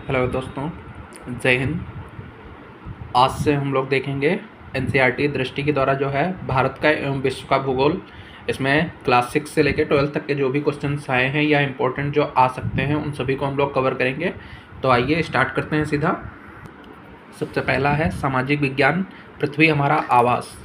Hello दोस्तों, जय हिंद। आज से हम लोग देखेंगे एनसीईआरटी दृष्टि के द्वारा जो है भारत का एवं विश्व का भूगोल। इसमें क्लास 6 से लेकर 12th तक के जो भी क्वेश्चंस आए हैं या इम्पोर्टेंट जो आ सकते हैं उन सभी को हम लोग कवर करेंगे। तो आइए स्टार्ट करते हैं सीधा। सबसे पहला है सामाजिक विज्ञान, पृथ्वी हमारा आवास।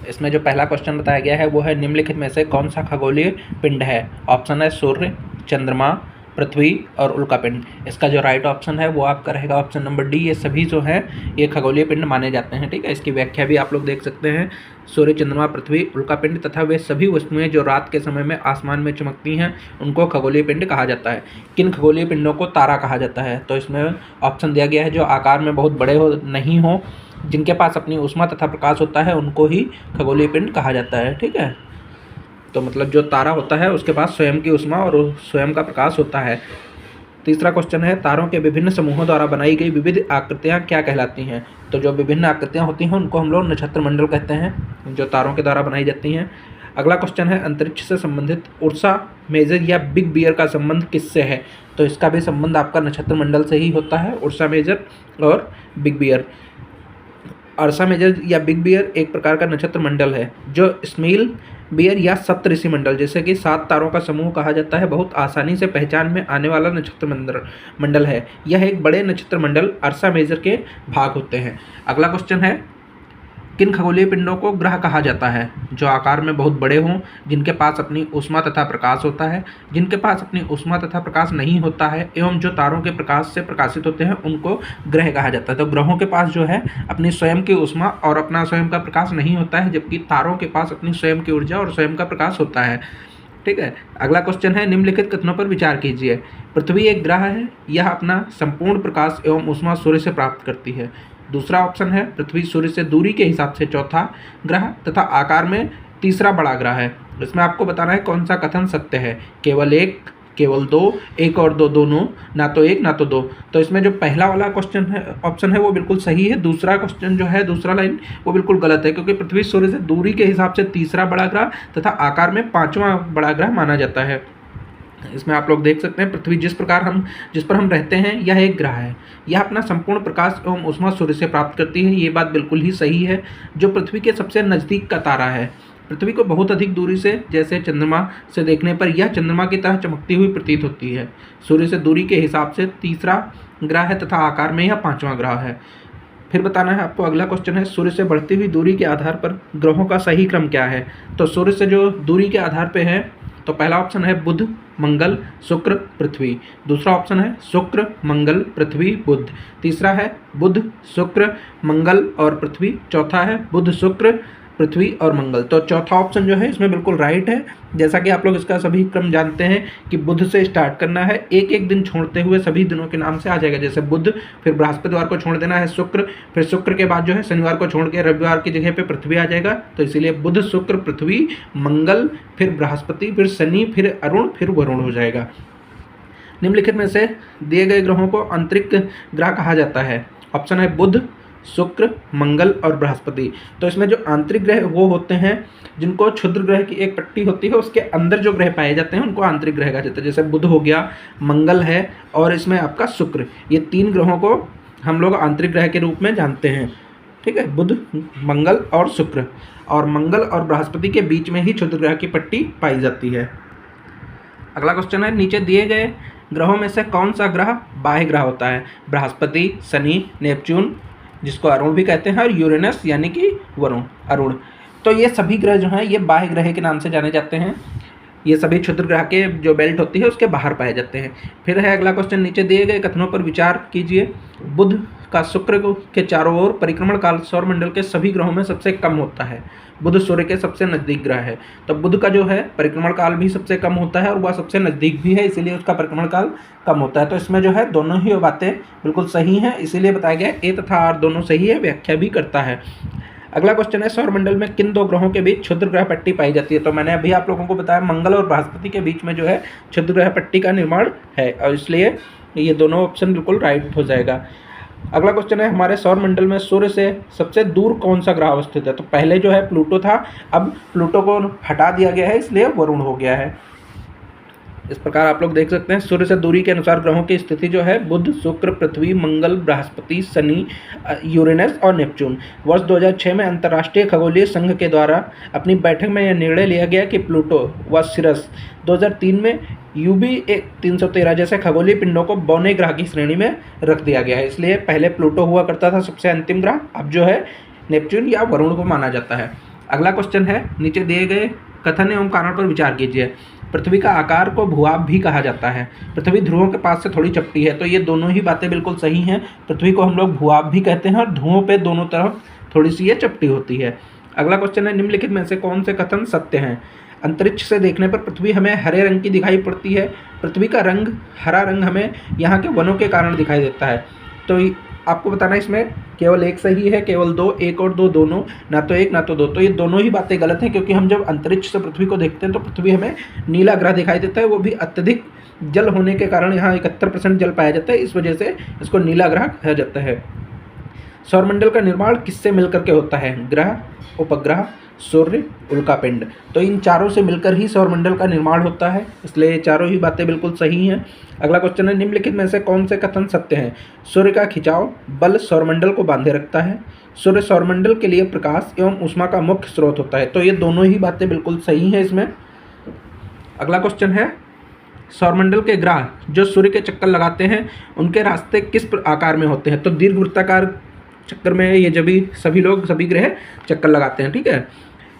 इसमें जो पहला क्वेश्चन बताया गया है वो है निम्नलिखित में से कौन सा खगोलीय पिंड है। ऑप्शन है सूर्य, चंद्रमा, पृथ्वी और उल्कापिंड। इसका जो राइट ऑप्शन है वो आपका रहेगा ऑप्शन नंबर डी। ये सभी जो है ये खगोलीय पिंड माने जाते हैं। ठीक है, इसकी व्याख्या भी आप लोग देख सकते हैं। सूर्य, चंद्रमा, पृथ्वी, उल्कापिंड तथा वे सभी वस्तुएं जो रात के समय में आसमान में चमकती हैं उनको खगोलीय पिंड कहा जाता है। किन खगोलीय पिंडों को तारा कहा जाता है? तो इसमें ऑप्शन दिया गया है जो आकार में बहुत बड़े हो नहीं हो, जिनके पास अपनी ऊष्मा तथा प्रकाश होता है उनको ही खगोलीय पिंड कहा जाता है। ठीक है, तो मतलब जो तारा होता है उसके पास स्वयं की ऊष्मा और स्वयं का प्रकाश होता है। तीसरा क्वेश्चन है तारों के विभिन्न समूहों द्वारा बनाई गई विविध आकृतियां क्या कहलाती हैं। तो जो विभिन्न आकृतियां होती हैं उनको हम लोग नक्षत्र मंडल कहते हैं, जो तारों के द्वारा बनाई जाती हैं। अगला क्वेश्चन है अंतरिक्ष से संबंधित उर्सा मेजर या बिग बियर का संबंध किससे है। तो इसका भी संबंध आपका नक्षत्र मंडल से ही होता है, उर्सा मेजर और बिग बियर। अर्सा मेजर या बिग बियर एक प्रकार का नक्षत्र मंडल है जो स्मील बियर या सप्तऋषि मंडल, जैसे कि 7 तारों का समूह कहा जाता है, बहुत आसानी से पहचान में आने वाला नक्षत्र मंडल है। यह एक बड़े नक्षत्र मंडल अर्सा मेजर के भाग होते हैं। अगला क्वेश्चन है किन खगोलीय पिंडों को ग्रह कहा जाता है। जो आकार में बहुत बड़े हों, जिनके पास अपनी ऊष्मा तथा प्रकाश होता है, जिनके पास अपनी ऊष्मा तथा प्रकाश नहीं होता है एवं जो तारों के प्रकाश से प्रकाशित होते हैं उनको ग्रह कहा जाता है। तो ग्रहों के पास जो है अपनी स्वयं की ऊष्मा और अपना स्वयं का प्रकाश नहीं होता है, जबकि तारों के पास अपनी स्वयं की ऊर्जा और स्वयं का प्रकाश होता है। ठीक है, अगला क्वेश्चन है निम्नलिखित कथनों पर विचार कीजिए। पृथ्वी एक ग्रह है, यह अपना संपूर्ण प्रकाश एवं ऊष्मा सूर्य से प्राप्त करती है। दूसरा ऑप्शन है पृथ्वी सूर्य से दूरी के हिसाब से चौथा ग्रह तथा आकार में तीसरा बड़ा ग्रह है। इसमें आपको बताना है कौन सा कथन सत्य है। केवल एक, केवल दो, एक और दो दोनों, ना तो एक ना तो दो। तो इसमें जो पहला वाला क्वेश्चन है ऑप्शन है वो बिल्कुल सही है। दूसरा क्वेश्चन जो है दूसरा लाइन वो बिल्कुल गलत है, क्योंकि पृथ्वी सूर्य से दूरी के हिसाब से तीसरा बड़ा ग्रह तथा आकार में 5वां बड़ा ग्रह माना जाता है। इसमें आप लोग देख सकते हैं पृथ्वी जिस पर हम रहते हैं यह एक ग्रह है। यह अपना संपूर्ण प्रकाश एवं ऊष्मा सूर्य से प्राप्त करती है। ये बात बिल्कुल ही सही है। जो पृथ्वी के सबसे नज़दीक का तारा है, पृथ्वी को बहुत अधिक दूरी से जैसे चंद्रमा से देखने पर यह चंद्रमा की तरह चमकती हुई प्रतीत होती है। सूर्य से दूरी के हिसाब से तीसरा ग्रह है तथा आकार में यह 5वां ग्रह है। फिर बताना है आपको। अगला क्वेश्चन है सूर्य से बढ़ती हुई दूरी के आधार पर ग्रहों का सही क्रम क्या है। तो सूर्य से जो दूरी के आधार पर है तो पहला ऑप्शन है बुध, मंगल, शुक्र, पृथ्वी। दूसरा ऑप्शन है शुक्र, मंगल, पृथ्वी, बुध। तीसरा है बुध, शुक्र, मंगल और पृथ्वी। चौथा है बुध, शुक्र, पृथ्वी और मंगल। तो चौथा ऑप्शन जो है इसमें बिल्कुल राइट है। जैसा कि आप लोग इसका सभी क्रम जानते हैं कि बुध से स्टार्ट करना है, एक एक दिन छोड़ते हुए सभी दिनों के नाम से आ जाएगा। जैसे बुध, फिर बृहस्पतिवार को छोड़ देना है शुक्र, फिर शुक्र के बाद जो है शनिवार को छोड़ के रविवार की जगह पे पृथ्वी आ जाएगा। तो इसीलिए बुध, शुक्र, पृथ्वी, मंगल, फिर बृहस्पति, फिर शनि, फिर अरुण, फिर वरुण हो जाएगा। निम्नलिखित में से दिए गए ग्रहों को आंतरिक ग्रह कहा जाता है। ऑप्शन है बुध, शुक्र, मंगल और बृहस्पति। तो इसमें जो आंतरिक ग्रह वो होते हैं जिनको क्षुद्र ग्रह की एक पट्टी होती है उसके अंदर जो ग्रह पाए जाते हैं उनको आंतरिक ग्रह कहा जाता है। जैसे बुध हो गया, मंगल है और इसमें आपका शुक्र। ये 3 ग्रहों को हम लोग आंतरिक ग्रह के रूप में जानते हैं। ठीक है, बुध, मंगल और शुक्र। और मंगल और बृहस्पति के बीच में ही क्षुद्र ग्रह की पट्टी पाई जाती है। अगला क्वेश्चन है नीचे दिए गए ग्रहों में से कौन सा ग्रह बाह्य ग्रह होता है। बृहस्पति, शनि, नेपच्यून जिसको अरुण भी कहते हैं और यूरेनस यानी कि अरुण। तो ये सभी ग्रह जो हैं ये बाह्य ग्रह के नाम से जाने जाते हैं। ये सभी क्षुद्र ग्रह के जो बेल्ट होती है उसके बाहर पाए जाते हैं। फिर है अगला क्वेश्चन नीचे दिए गए कथनों पर विचार कीजिए। बुध का शुक्र के चारों ओर परिक्रमण काल सौरमंडल के सभी ग्रहों में सबसे कम होता है। बुध सूर्य के सबसे नज़दीक ग्रह है, तो बुध का जो है परिक्रमण काल भी सबसे कम होता है और वह सबसे नज़दीक भी है, इसीलिए उसका परिक्रमण काल कम होता है। तो इसमें जो है दोनों ही बातें बिल्कुल सही हैं, इसीलिए बताया गया ए तथा आर दोनों सही है, व्याख्या भी करता है। अगला क्वेश्चन है सौरमंडल में किन 2 ग्रहों के बीच क्षुद्र ग्रह पट्टी पाई जाती है। तो मैंने अभी आप लोगों को बताया मंगल और बृहस्पति के बीच में जो है क्षुद्र ग्रह पट्टी का निर्माण है और इसलिए ये दोनों ऑप्शन बिल्कुल राइट हो जाएगा। अगला क्वेश्चन है हमारे सौरमंडल में सूर्य से सबसे दूर कौन सा ग्रह अवस्थित है। तो पहले जो है प्लूटो था, अब प्लूटो को हटा दिया गया है इसलिए वरुण हो गया है। इस प्रकार आप लोग देख सकते हैं सूर्य से दूरी के अनुसार ग्रहों की स्थिति जो है बुध, शुक्र, पृथ्वी, मंगल, बृहस्पति, शनि, यूरेनस और नेपच्यून। वर्ष 2006 में अंतर्राष्ट्रीय खगोलीय संघ के द्वारा अपनी बैठक में यह निर्णय लिया गया कि प्लूटो व सिरस 2003 में यूबी 313 जैसे खगोलीय पिंडों को बौने ग्रह की श्रेणी में रख दिया गया है। इसलिए पहले प्लूटो हुआ करता था सबसे अंतिम ग्रह, अब जो है नेपच्यून या वरुण को माना जाता है। अगला क्वेश्चन है, नीचे दिए गए कथन एवं कारण पर विचार कीजिए। पृथ्वी का आकार को भूभाग भी कहा जाता है। पृथ्वी ध्रुवों के पास से थोड़ी चपटी है, तो ये दोनों ही बातें बिल्कुल सही हैं। पृथ्वी को हम लोग भूभाग भी कहते हैं और ध्रुवों पे दोनों तरफ थोड़ी सी ये चपटी होती है। अगला क्वेश्चन है, निम्नलिखित में से कौन से कथन सत्य हैं? अंतरिक्ष से देखने पर पृथ्वी हमें हरे रंग की दिखाई पड़ती है। पृथ्वी का रंग हरा रंग हमें यहाँ के वनों के कारण दिखाई देता है। तो आपको बताना इसमें केवल एक सही है, केवल दो, एक और दो दोनों, ना तो एक ना तो दो। तो ये दोनों ही बातें गलत हैं, क्योंकि हम जब अंतरिक्ष से पृथ्वी को देखते हैं तो पृथ्वी हमें नीला ग्रह दिखाई देता है, वो भी अत्यधिक जल होने के कारण। यहाँ 71% जल पाया जाता है, इस वजह से इसको नीला ग्रह कहा जाता है। सौरमंडल का निर्माण किससे मिलकर के होता है? ग्रह, उपग्रह, सूर्य, उल्कापिंड। तो इन चारों से मिलकर ही सौरमंडल का निर्माण होता है, इसलिए ये चारों ही बातें बिल्कुल सही हैं। अगला क्वेश्चन है, निम्नलिखित में से कौन से कथन सत्य हैं? सूर्य का खिंचाव बल सौरमंडल को बांधे रखता है। सूर्य सौरमंडल के लिए प्रकाश एवं ऊष्मा का मुख्य स्रोत होता है। तो ये दोनों ही बातें बिल्कुल सही हैं इसमें। अगला क्वेश्चन है, सौरमंडल के ग्रह जो सूर्य के चक्कर लगाते हैं उनके रास्ते किस आकार में होते हैं? तो दीर्घवृत्ताकार चक्कर में ये सभी ग्रह चक्कर लगाते हैं। ठीक है,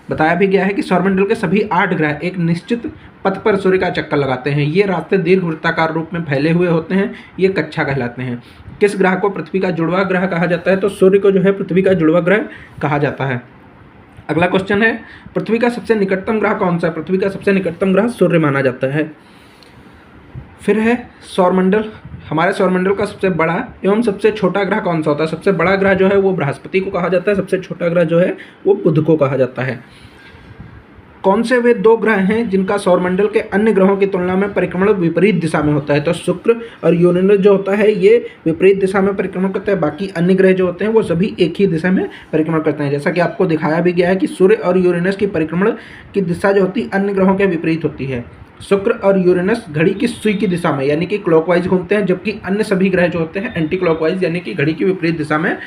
बताया भी गया है कि सौरमंडल के सभी 8 ग्रह एक निश्चित पथ पर सूर्य का चक्कर लगाते हैं। ये रास्ते दीर्घवृत्ताकार रूप में फैले हुए होते हैं, ये कक्षा कहलाते हैं। किस ग्रह को पृथ्वी का जुड़वा ग्रह कहा जाता है? तो सूर्य को जो है पृथ्वी का जुड़वा ग्रह कहा जाता है। अगला क्वेश्चन है, पृथ्वी का सबसे निकटतम ग्रह कौन सा है? पृथ्वी का सबसे निकटतम ग्रह सूर्य माना जाता है। फिर है सौरमंडल, हमारे सौरमंडल का सबसे बड़ा एवं सबसे छोटा ग्रह कौन सा होता है? सबसे बड़ा ग्रह जो है वो बृहस्पति को कहा जाता है, सबसे छोटा ग्रह जो है वो बुध को कहा जाता है। कौन से वे 2 ग्रह हैं जिनका सौरमंडल के अन्य ग्रहों की तुलना में परिक्रमण विपरीत दिशा में होता है? तो शुक्र और यूरेनस जो होता है ये विपरीत दिशा में परिक्रमण करते हैं, बाकी अन्य ग्रह जो होते हैं वो सभी एक ही दिशा में परिक्रमण करते हैं। जैसा कि आपको दिखाया भी गया है कि सूर्य और यूरेनस की परिक्रमण की दिशा जो होती है अन्य ग्रहों के विपरीत होती है। शुक्र और यूरेनस घड़ी की सुई की दिशा में यानी कि क्लॉकवाइज घूमते हैं, जबकि अन्य सभी ग्रह जो होते हैं एंटी क्लॉकवाइज यानी कि घड़ी की विपरीत दिशा में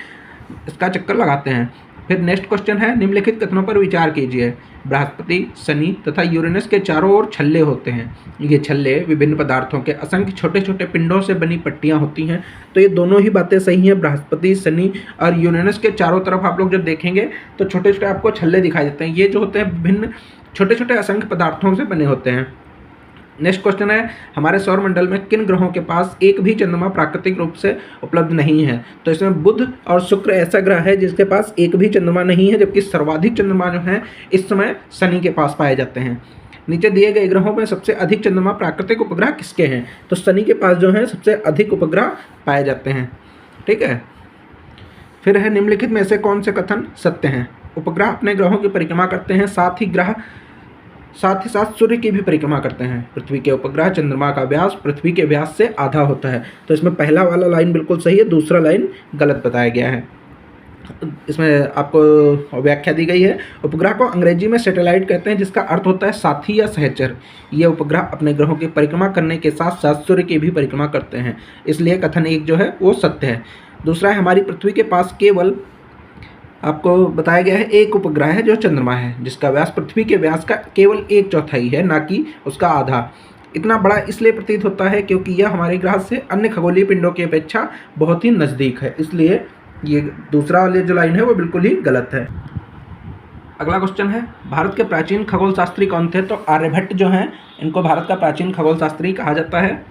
इसका चक्कर लगाते हैं। फिर नेक्स्ट क्वेश्चन है, निम्नलिखित कथनों पर विचार कीजिए। बृहस्पति, शनि तथा यूरेनस के चारों ओर छल्ले होते हैं। ये छल्ले विभिन्न पदार्थों के असंख्य छोटे छोटे पिंडों से बनी पट्टियां होती हैं। तो ये दोनों ही बातें सही हैं। बृहस्पति, शनि और यूरेनस के चारों तरफ आप लोग जब देखेंगे तो छोटे छोटे आपको छल्ले दिखाई देते हैं। ये जो होते हैं विभिन्न छोटे छोटे असंख्य पदार्थों से बने होते हैं। नेक्स्ट क्वेश्चन है, हमारे सौरमंडल में किन ग्रहों के पास एक भी चंद्रमा प्राकृतिक रूप से उपलब्ध नहीं है? तो इसमें बुध और शुक्र ऐसा ग्रह है जिसके पास एक भी चंद्रमा नहीं है, जबकि सर्वाधिक चंद्रमा जो है इस समय शनि के पास पाए जाते हैं। नीचे दिए गए ग्रहों में सबसे अधिक चंद्रमा प्राकृतिक उपग्रह किसके हैं? तो शनि के पास जो है सबसे अधिक उपग्रह पाए जाते हैं। ठीक है, फिर है, निम्नलिखित में से कौन से कथन सत्य हैं? उपग्रह अपने ग्रहों की परिक्रमा करते हैं, साथ ही साथ सूर्य की भी परिक्रमा करते हैं। पृथ्वी के उपग्रह चंद्रमा का व्यास पृथ्वी के व्यास से आधा होता है। तो इसमें पहला वाला लाइन बिल्कुल सही है, दूसरा लाइन गलत बताया गया है। इसमें आपको व्याख्या दी गई है। उपग्रह को अंग्रेजी में सैटेलाइट कहते हैं, जिसका अर्थ होता है साथी या सहचर। ये उपग्रह अपने ग्रहों की परिक्रमा करने के साथ साथ सूर्य की भी परिक्रमा करते हैं, इसलिए कथन 1 जो है वो सत्य है। दूसरा है, हमारी पृथ्वी के पास केवल आपको बताया गया है एक उपग्रह है जो चंद्रमा है, जिसका व्यास पृथ्वी के व्यास का केवल 1/4 है, ना कि उसका आधा। इतना बड़ा इसलिए प्रतीत होता है क्योंकि यह हमारे ग्रह से अन्य खगोलीय पिंडों की अपेक्षा बहुत ही नज़दीक है, इसलिए ये दूसरा वाली जो लाइन है वो बिल्कुल ही गलत है। अगला क्वेश्चन है, भारत के प्राचीन खगोल शास्त्री कौन थे? तो आर्यभट्ट जो हैं इनको भारत का प्राचीन खगोल शास्त्री कहा जाता है।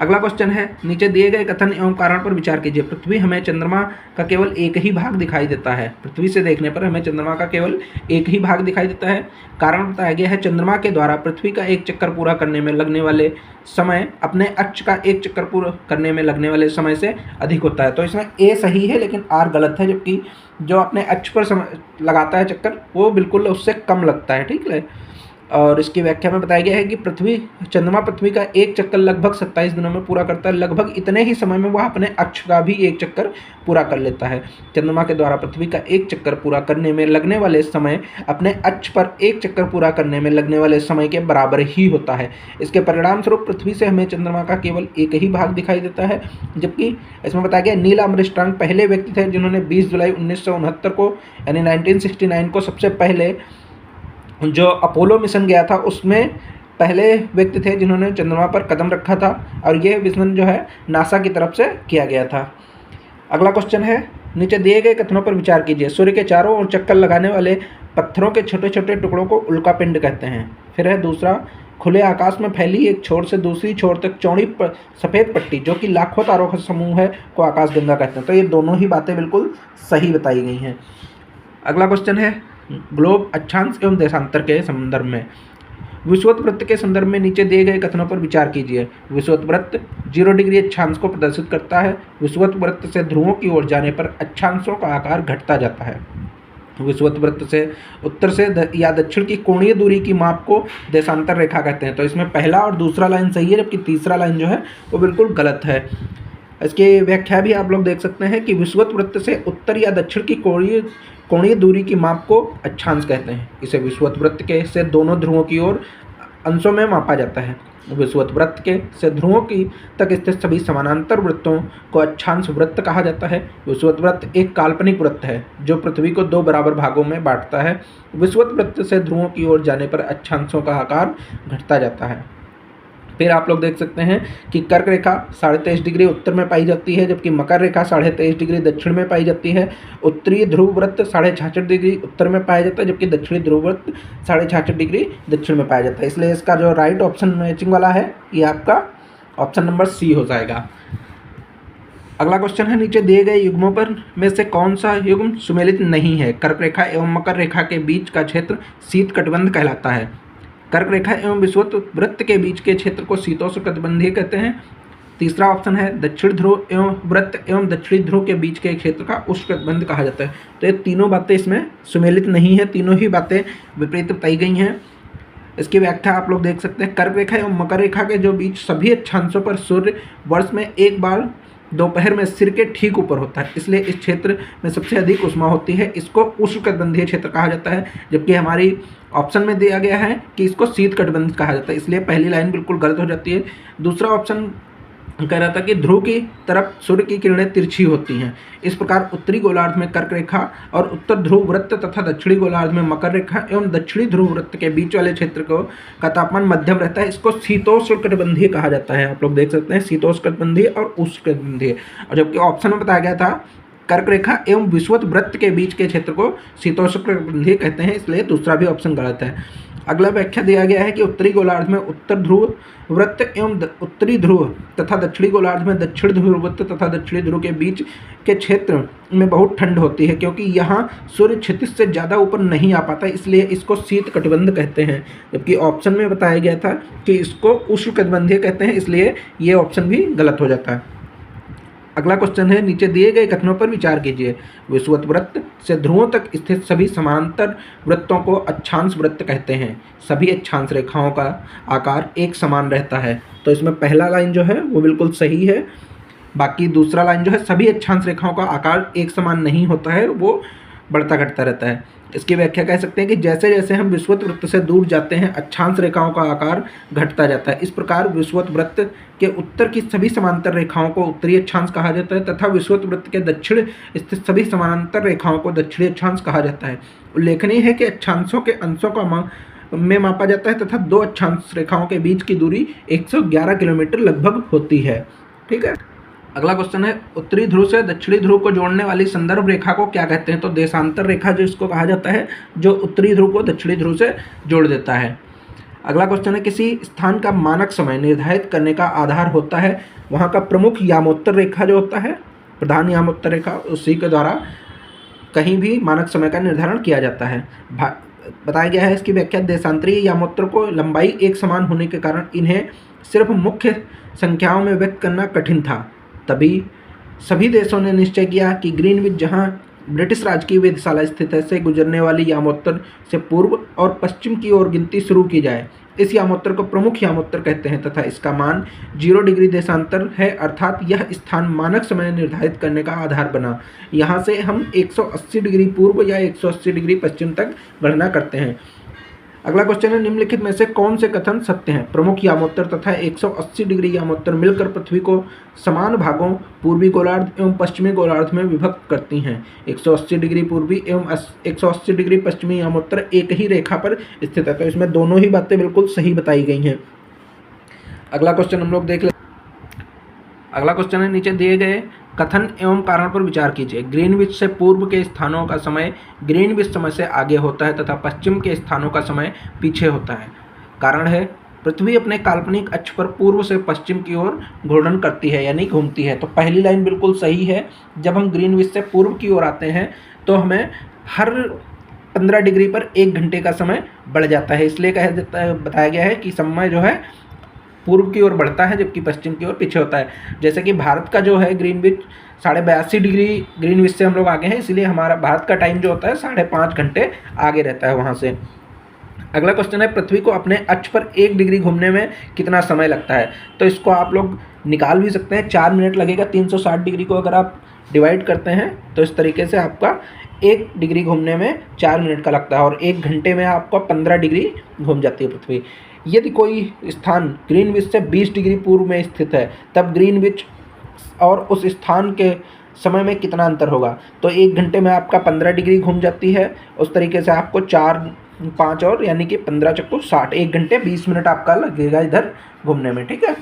अगला क्वेश्चन है, नीचे दिए गए कथन एवं कारण पर विचार कीजिए। पृथ्वी हमें चंद्रमा का केवल एक ही भाग दिखाई देता है। पृथ्वी से देखने पर हमें चंद्रमा का केवल एक ही भाग दिखाई देता है। कारण बताया गया है, चंद्रमा के द्वारा पृथ्वी का एक चक्कर पूरा करने में लगने वाले समय अपने अक्ष का एक चक्कर पूरा करने में लगने वाले समय से अधिक होता है। तो इसमें ए सही है लेकिन आर गलत है, जबकि जो अपने अक्ष पर लगाता है चक्कर वो बिल्कुल उससे कम लगता है। ठीक है, और इसकी व्याख्या में बताया गया है कि चंद्रमा पृथ्वी का एक चक्कर लगभग 27 दिनों में पूरा करता है। लगभग इतने ही समय में वह अपने अक्ष का भी एक चक्कर पूरा कर लेता है। चंद्रमा के द्वारा पृथ्वी का एक चक्कर पूरा करने में लगने वाले समय अपने अक्ष पर एक चक्कर पूरा करने में लगने वाले समय के बराबर ही होता है। इसके परिणाम स्वरूप पृथ्वी से हमें चंद्रमा का केवल एक ही भाग दिखाई देता है। जबकि इसमें बताया गया नील आर्मस्ट्रांग पहले व्यक्ति थे जिन्होंने 20 जुलाई 1969 को यानी 1969 को सबसे पहले जो अपोलो मिशन गया था उसमें पहले व्यक्ति थे जिन्होंने चंद्रमा पर कदम रखा था, और यह मिशन जो है नासा की तरफ से किया गया था। अगला क्वेश्चन है, नीचे दिए गए कथनों पर विचार कीजिए। सूर्य के चारों ओर चक्कर लगाने वाले पत्थरों के छोटे छोटे टुकड़ों को उल्कापिंड कहते हैं। फिर है दूसरा, खुले आकाश में फैली एक छोर से दूसरी छोर तक चौड़ी सफ़ेद पट्टी जो कि लाखों तारों का समूह है को आकाशगंगा कहते हैं। तो ये दोनों ही बातें बिल्कुल सही बताई गई हैं। अगला क्वेश्चन है, ग्लोब अक्षांश एवं देशांतर के संदर्भ में विषुवत वृत्त के संदर्भ में नीचे दिए गए कथनों पर विचार कीजिए। विषुवत वृत्त 0 डिग्री अक्षांश को प्रदर्शित करता है। विषुवत वृत्त से ध्रुवों की ओर जाने पर अक्षांशों का आकार घटता जाता है। विषुवत वृत्त से उत्तर से या दक्षिण की कोणीय दूरी की माप को देशांतर रेखा कहते हैं। तो इसमें पहला और दूसरा लाइन सही है, जबकि तीसरा लाइन जो है वो बिल्कुल गलत है। इसकी व्याख्या भी आप लोग देख सकते हैं कि विषुवत वृत्त से उत्तर या दक्षिण की कोणीय दूरी की माप को अक्षांश कहते हैं। इसे विषुवत वृत्त के से दोनों ध्रुवों की ओर अंशों में मापा जाता है। विषुवत वृत्त के से ध्रुवों की तक स्थित सभी समानांतर वृत्तों को अक्षांश वृत्त कहा जाता है। विषुवत वृत्त एक काल्पनिक वृत्त है जो पृथ्वी को 2 बराबर भागों में बांटता है। विषुवत वृत्त से ध्रुवों की ओर जाने पर अक्षांशों का आकार घटता जाता है। फिर आप लोग देख सकते हैं कि कर्क रेखा 23.5 डिग्री उत्तर में पाई जाती है, जबकि मकर रेखा 23.5 डिग्री दक्षिण में पाई जाती है। उत्तरी ध्रुव वृत्त 66.5 डिग्री उत्तर में पाया जाता है, जबकि दक्षिणी ध्रुव वृत्त 66.5 डिग्री दक्षिण में पाया जाता है। इसलिए इसका जो राइट ऑप्शन मैचिंग वाला है ये आपका ऑप्शन नंबर सी हो जाएगा। अगला क्वेश्चन है, नीचे दिए गए युग्मों पर में से कौन सा युग्म सुमेलित नहीं है। कर्क रेखा एवं मकर रेखा के बीच का क्षेत्र शीत कटिबंध कहलाता है। कर्क रेखा एवं विषुवत वृत्त के बीच के क्षेत्र को शीतोष्णकटिबंधीय कहते हैं। तीसरा ऑप्शन है, दक्षिण ध्रुव एवं वृत्त एवं दक्षिणी ध्रुव के बीच के क्षेत्र का उष्णकटिबंध कहा जाता है। तो ये तीनों बातें इसमें सुमेलित नहीं है, तीनों ही बातें विपरीत बताई गई हैं। इसकी व्याख्या आप लोग देख सकते हैं। कर्क रेखा एवं मकर रेखा के जो बीच सभी अक्षांशों पर सूर्य वर्ष में एक बार दोपहर में सिर के ठीक ऊपर होता है, इसलिए इस क्षेत्र में सबसे अधिक उष्मा होती है। इसको उष्णकटिबंधीय क्षेत्र कहा जाता है, जबकि हमारी ऑप्शन में दिया गया है कि इसको शीत कटिबंध कहा जाता है, इसलिए पहली लाइन बिल्कुल गलत हो जाती है। दूसरा ऑप्शन कह रहा था कि ध्रुव की तरफ सूर्य की किरणें तिरछी होती हैं। इस प्रकार उत्तरी गोलार्ध में कर्क रेखा और उत्तर ध्रुव वृत्त तथा दक्षिणी गोलार्ध में मकर रेखा एवं दक्षिणी ध्रुव वृत्त के बीच वाले क्षेत्र का तापमान मध्यम रहता है। इसको शीतोष्णकटिबंधीय कहा जाता है। आप लोग देख सकते हैं शीतोष्णकटिबंधीय और उष्णकटिबंधीय। और जबकि ऑप्शन में बताया गया था कर्क रेखा एवं विषुवत वृत्त के बीच के क्षेत्र को शीतोष्णकटिबंधीय कहते हैं, इसलिए दूसरा भी ऑप्शन गलत है। अगला व्याख्या दिया गया है कि उत्तरी गोलार्ध में उत्तर ध्रुव वृत्त एवं उत्तरी ध्रुव तथा दक्षिणी गोलार्ध में दक्षिण ध्रुव वृत्त तथा दक्षिणी ध्रुव के बीच के क्षेत्र में बहुत ठंड होती है, क्योंकि यहाँ सूर्य क्षितिज से ज़्यादा ऊपर नहीं आ पाता, इसलिए इसको शीत कटिबंध कहते हैं। जबकि ऑप्शन में बताया गया था कि इसको उष्णकटिबंधीय कहते हैं, इसलिए ये ऑप्शन भी गलत हो जाता है। अगला क्वेश्चन है, नीचे दिए गए कथनों पर विचार कीजिए। विषुवत वृत्त से ध्रुवों तक स्थित सभी समानांतर वृत्तों को अक्षांश वृत्त कहते हैं। सभी अक्षांश रेखाओं का आकार एक समान रहता है। तो इसमें पहला लाइन जो है वो बिल्कुल सही है, बाकी दूसरा लाइन जो है सभी अक्षांश रेखाओं का आकार एक समान नहीं होता है, वो बढ़ता घटता रहता है। इसकी व्याख्या कह सकते हैं कि जैसे जैसे हम विषुवत वृत्त से दूर जाते हैं अक्षांश रेखाओं का आकार घटता जाता है। इस प्रकार विषुवत वृत्त के उत्तर की सभी समांतर रेखाओं को उत्तरी अक्षांश कहा जाता है तथा विषुवत वृत्त के दक्षिण स्थित सभी समांतर रेखाओं को दक्षिणी अक्षांश कहा जाता है। उल्लेखनीय है कि अक्षांशों के अंशों का में मापा जाता है तथा दो अक्षांश रेखाओं के बीच की दूरी 111 किलोमीटर लगभग होती है। ठीक है। अगला क्वेश्चन है, उत्तरी ध्रुव से दक्षिणी ध्रुव को जोड़ने वाली संदर्भ रेखा को क्या कहते हैं। तो देशांतर रेखा जो इसको कहा जाता है, जो उत्तरी ध्रुव को दक्षिणी ध्रुव से जोड़ देता है। अगला क्वेश्चन है, किसी स्थान का मानक समय निर्धारित करने का आधार होता है वहाँ का प्रमुख यामोत्तर रेखा जो होता है, प्रधान यामोत्तर रेखा, उसी के द्वारा कहीं भी मानक समय का निर्धारण किया जाता है। बताया गया है इसकी व्याख्या, देशांतरीय यामोत्तर को लंबाई एक समान होने के कारण इन्हें सिर्फ मुख्य संख्याओं में व्यक्त करना कठिन था। तभी सभी देशों ने निश्चय किया कि ग्रीनविच, जहां ब्रिटिश राज की वेधशाला स्थित है से गुजरने वाली यामोत्तर से पूर्व और पश्चिम की ओर गिनती शुरू की जाए। इस यामोत्तर को प्रमुख यामोत्तर कहते हैं तथा इसका मान 0 डिग्री देशांतर है, अर्थात यह स्थान मानक समय निर्धारित करने का आधार बना। यहाँ से हम 180 डिग्री पूर्व या 180 डिग्री पश्चिम तक गणना करते हैं। अगला क्वेश्चन है, निम्नलिखित में से कौन से कथन सत्य हैं? प्रमुख यामोत्तर तथा 180 डिग्री यामोत्तर मिलकर पृथ्वी को समान भागों पूर्वी गोलार्ध एवं पश्चिमी गोलार्ध में विभक्त करती हैं। 180 डिग्री पूर्वी एवं 180 डिग्री पश्चिमी यामोत्तर एक ही रेखा पर स्थित है, तो इसमें दोनों ही बातें बिल्कुल सही बताई गई हैं। अगला क्वेश्चन हम लोग देख लेते। अगला क्वेश्चन है, नीचे दिए गए कथन एवं कारण पर विचार कीजिए। ग्रीनविच से पूर्व के स्थानों का समय ग्रीनविच समय से आगे होता है तथा पश्चिम के स्थानों का समय पीछे होता है। कारण है, पृथ्वी अपने काल्पनिक अक्ष पर पूर्व से पश्चिम की ओर घूर्णन करती है यानी घूमती है। तो पहली लाइन बिल्कुल सही है। जब हम ग्रीनविच से पूर्व की ओर आते हैं तो हमें हर 15 डिग्री पर 1 घंटे का समय बढ़ जाता है, इसलिए बताया गया है कि समय जो है पूर्व की ओर बढ़ता है जबकि पश्चिम की ओर पीछे होता है। जैसे कि भारत का जो है ग्रीनविच 82.5 डिग्री ग्रीनविच से हम लोग आगे हैं, इसलिए हमारा भारत का टाइम जो होता है 5.5 घंटे आगे रहता है वहाँ से। अगला क्वेश्चन है, पृथ्वी को अपने अक्ष पर 1 डिग्री घूमने में कितना समय लगता है? तो इसको आप लोग निकाल भी सकते हैं। 4 मिनट लगेगा। 360 डिग्री को अगर आप डिवाइड करते हैं तो इस तरीके से आपका 1 डिग्री घूमने में 4 मिनट का लगता है और 1 घंटे में आपको 15 डिग्री घूम जाती है पृथ्वी। यदि कोई स्थान ग्रीनविच से 20 डिग्री पूर्व में स्थित है तब ग्रीनविच और उस स्थान के समय में कितना अंतर होगा? तो 1 घंटे में आपका 15 डिग्री घूम जाती है। उस तरीके से आपको 4 5 और यानी कि 15 चक्कू 60, 1 घंटे 20 मिनट आपका लगेगा इधर घूमने में, ठीक है।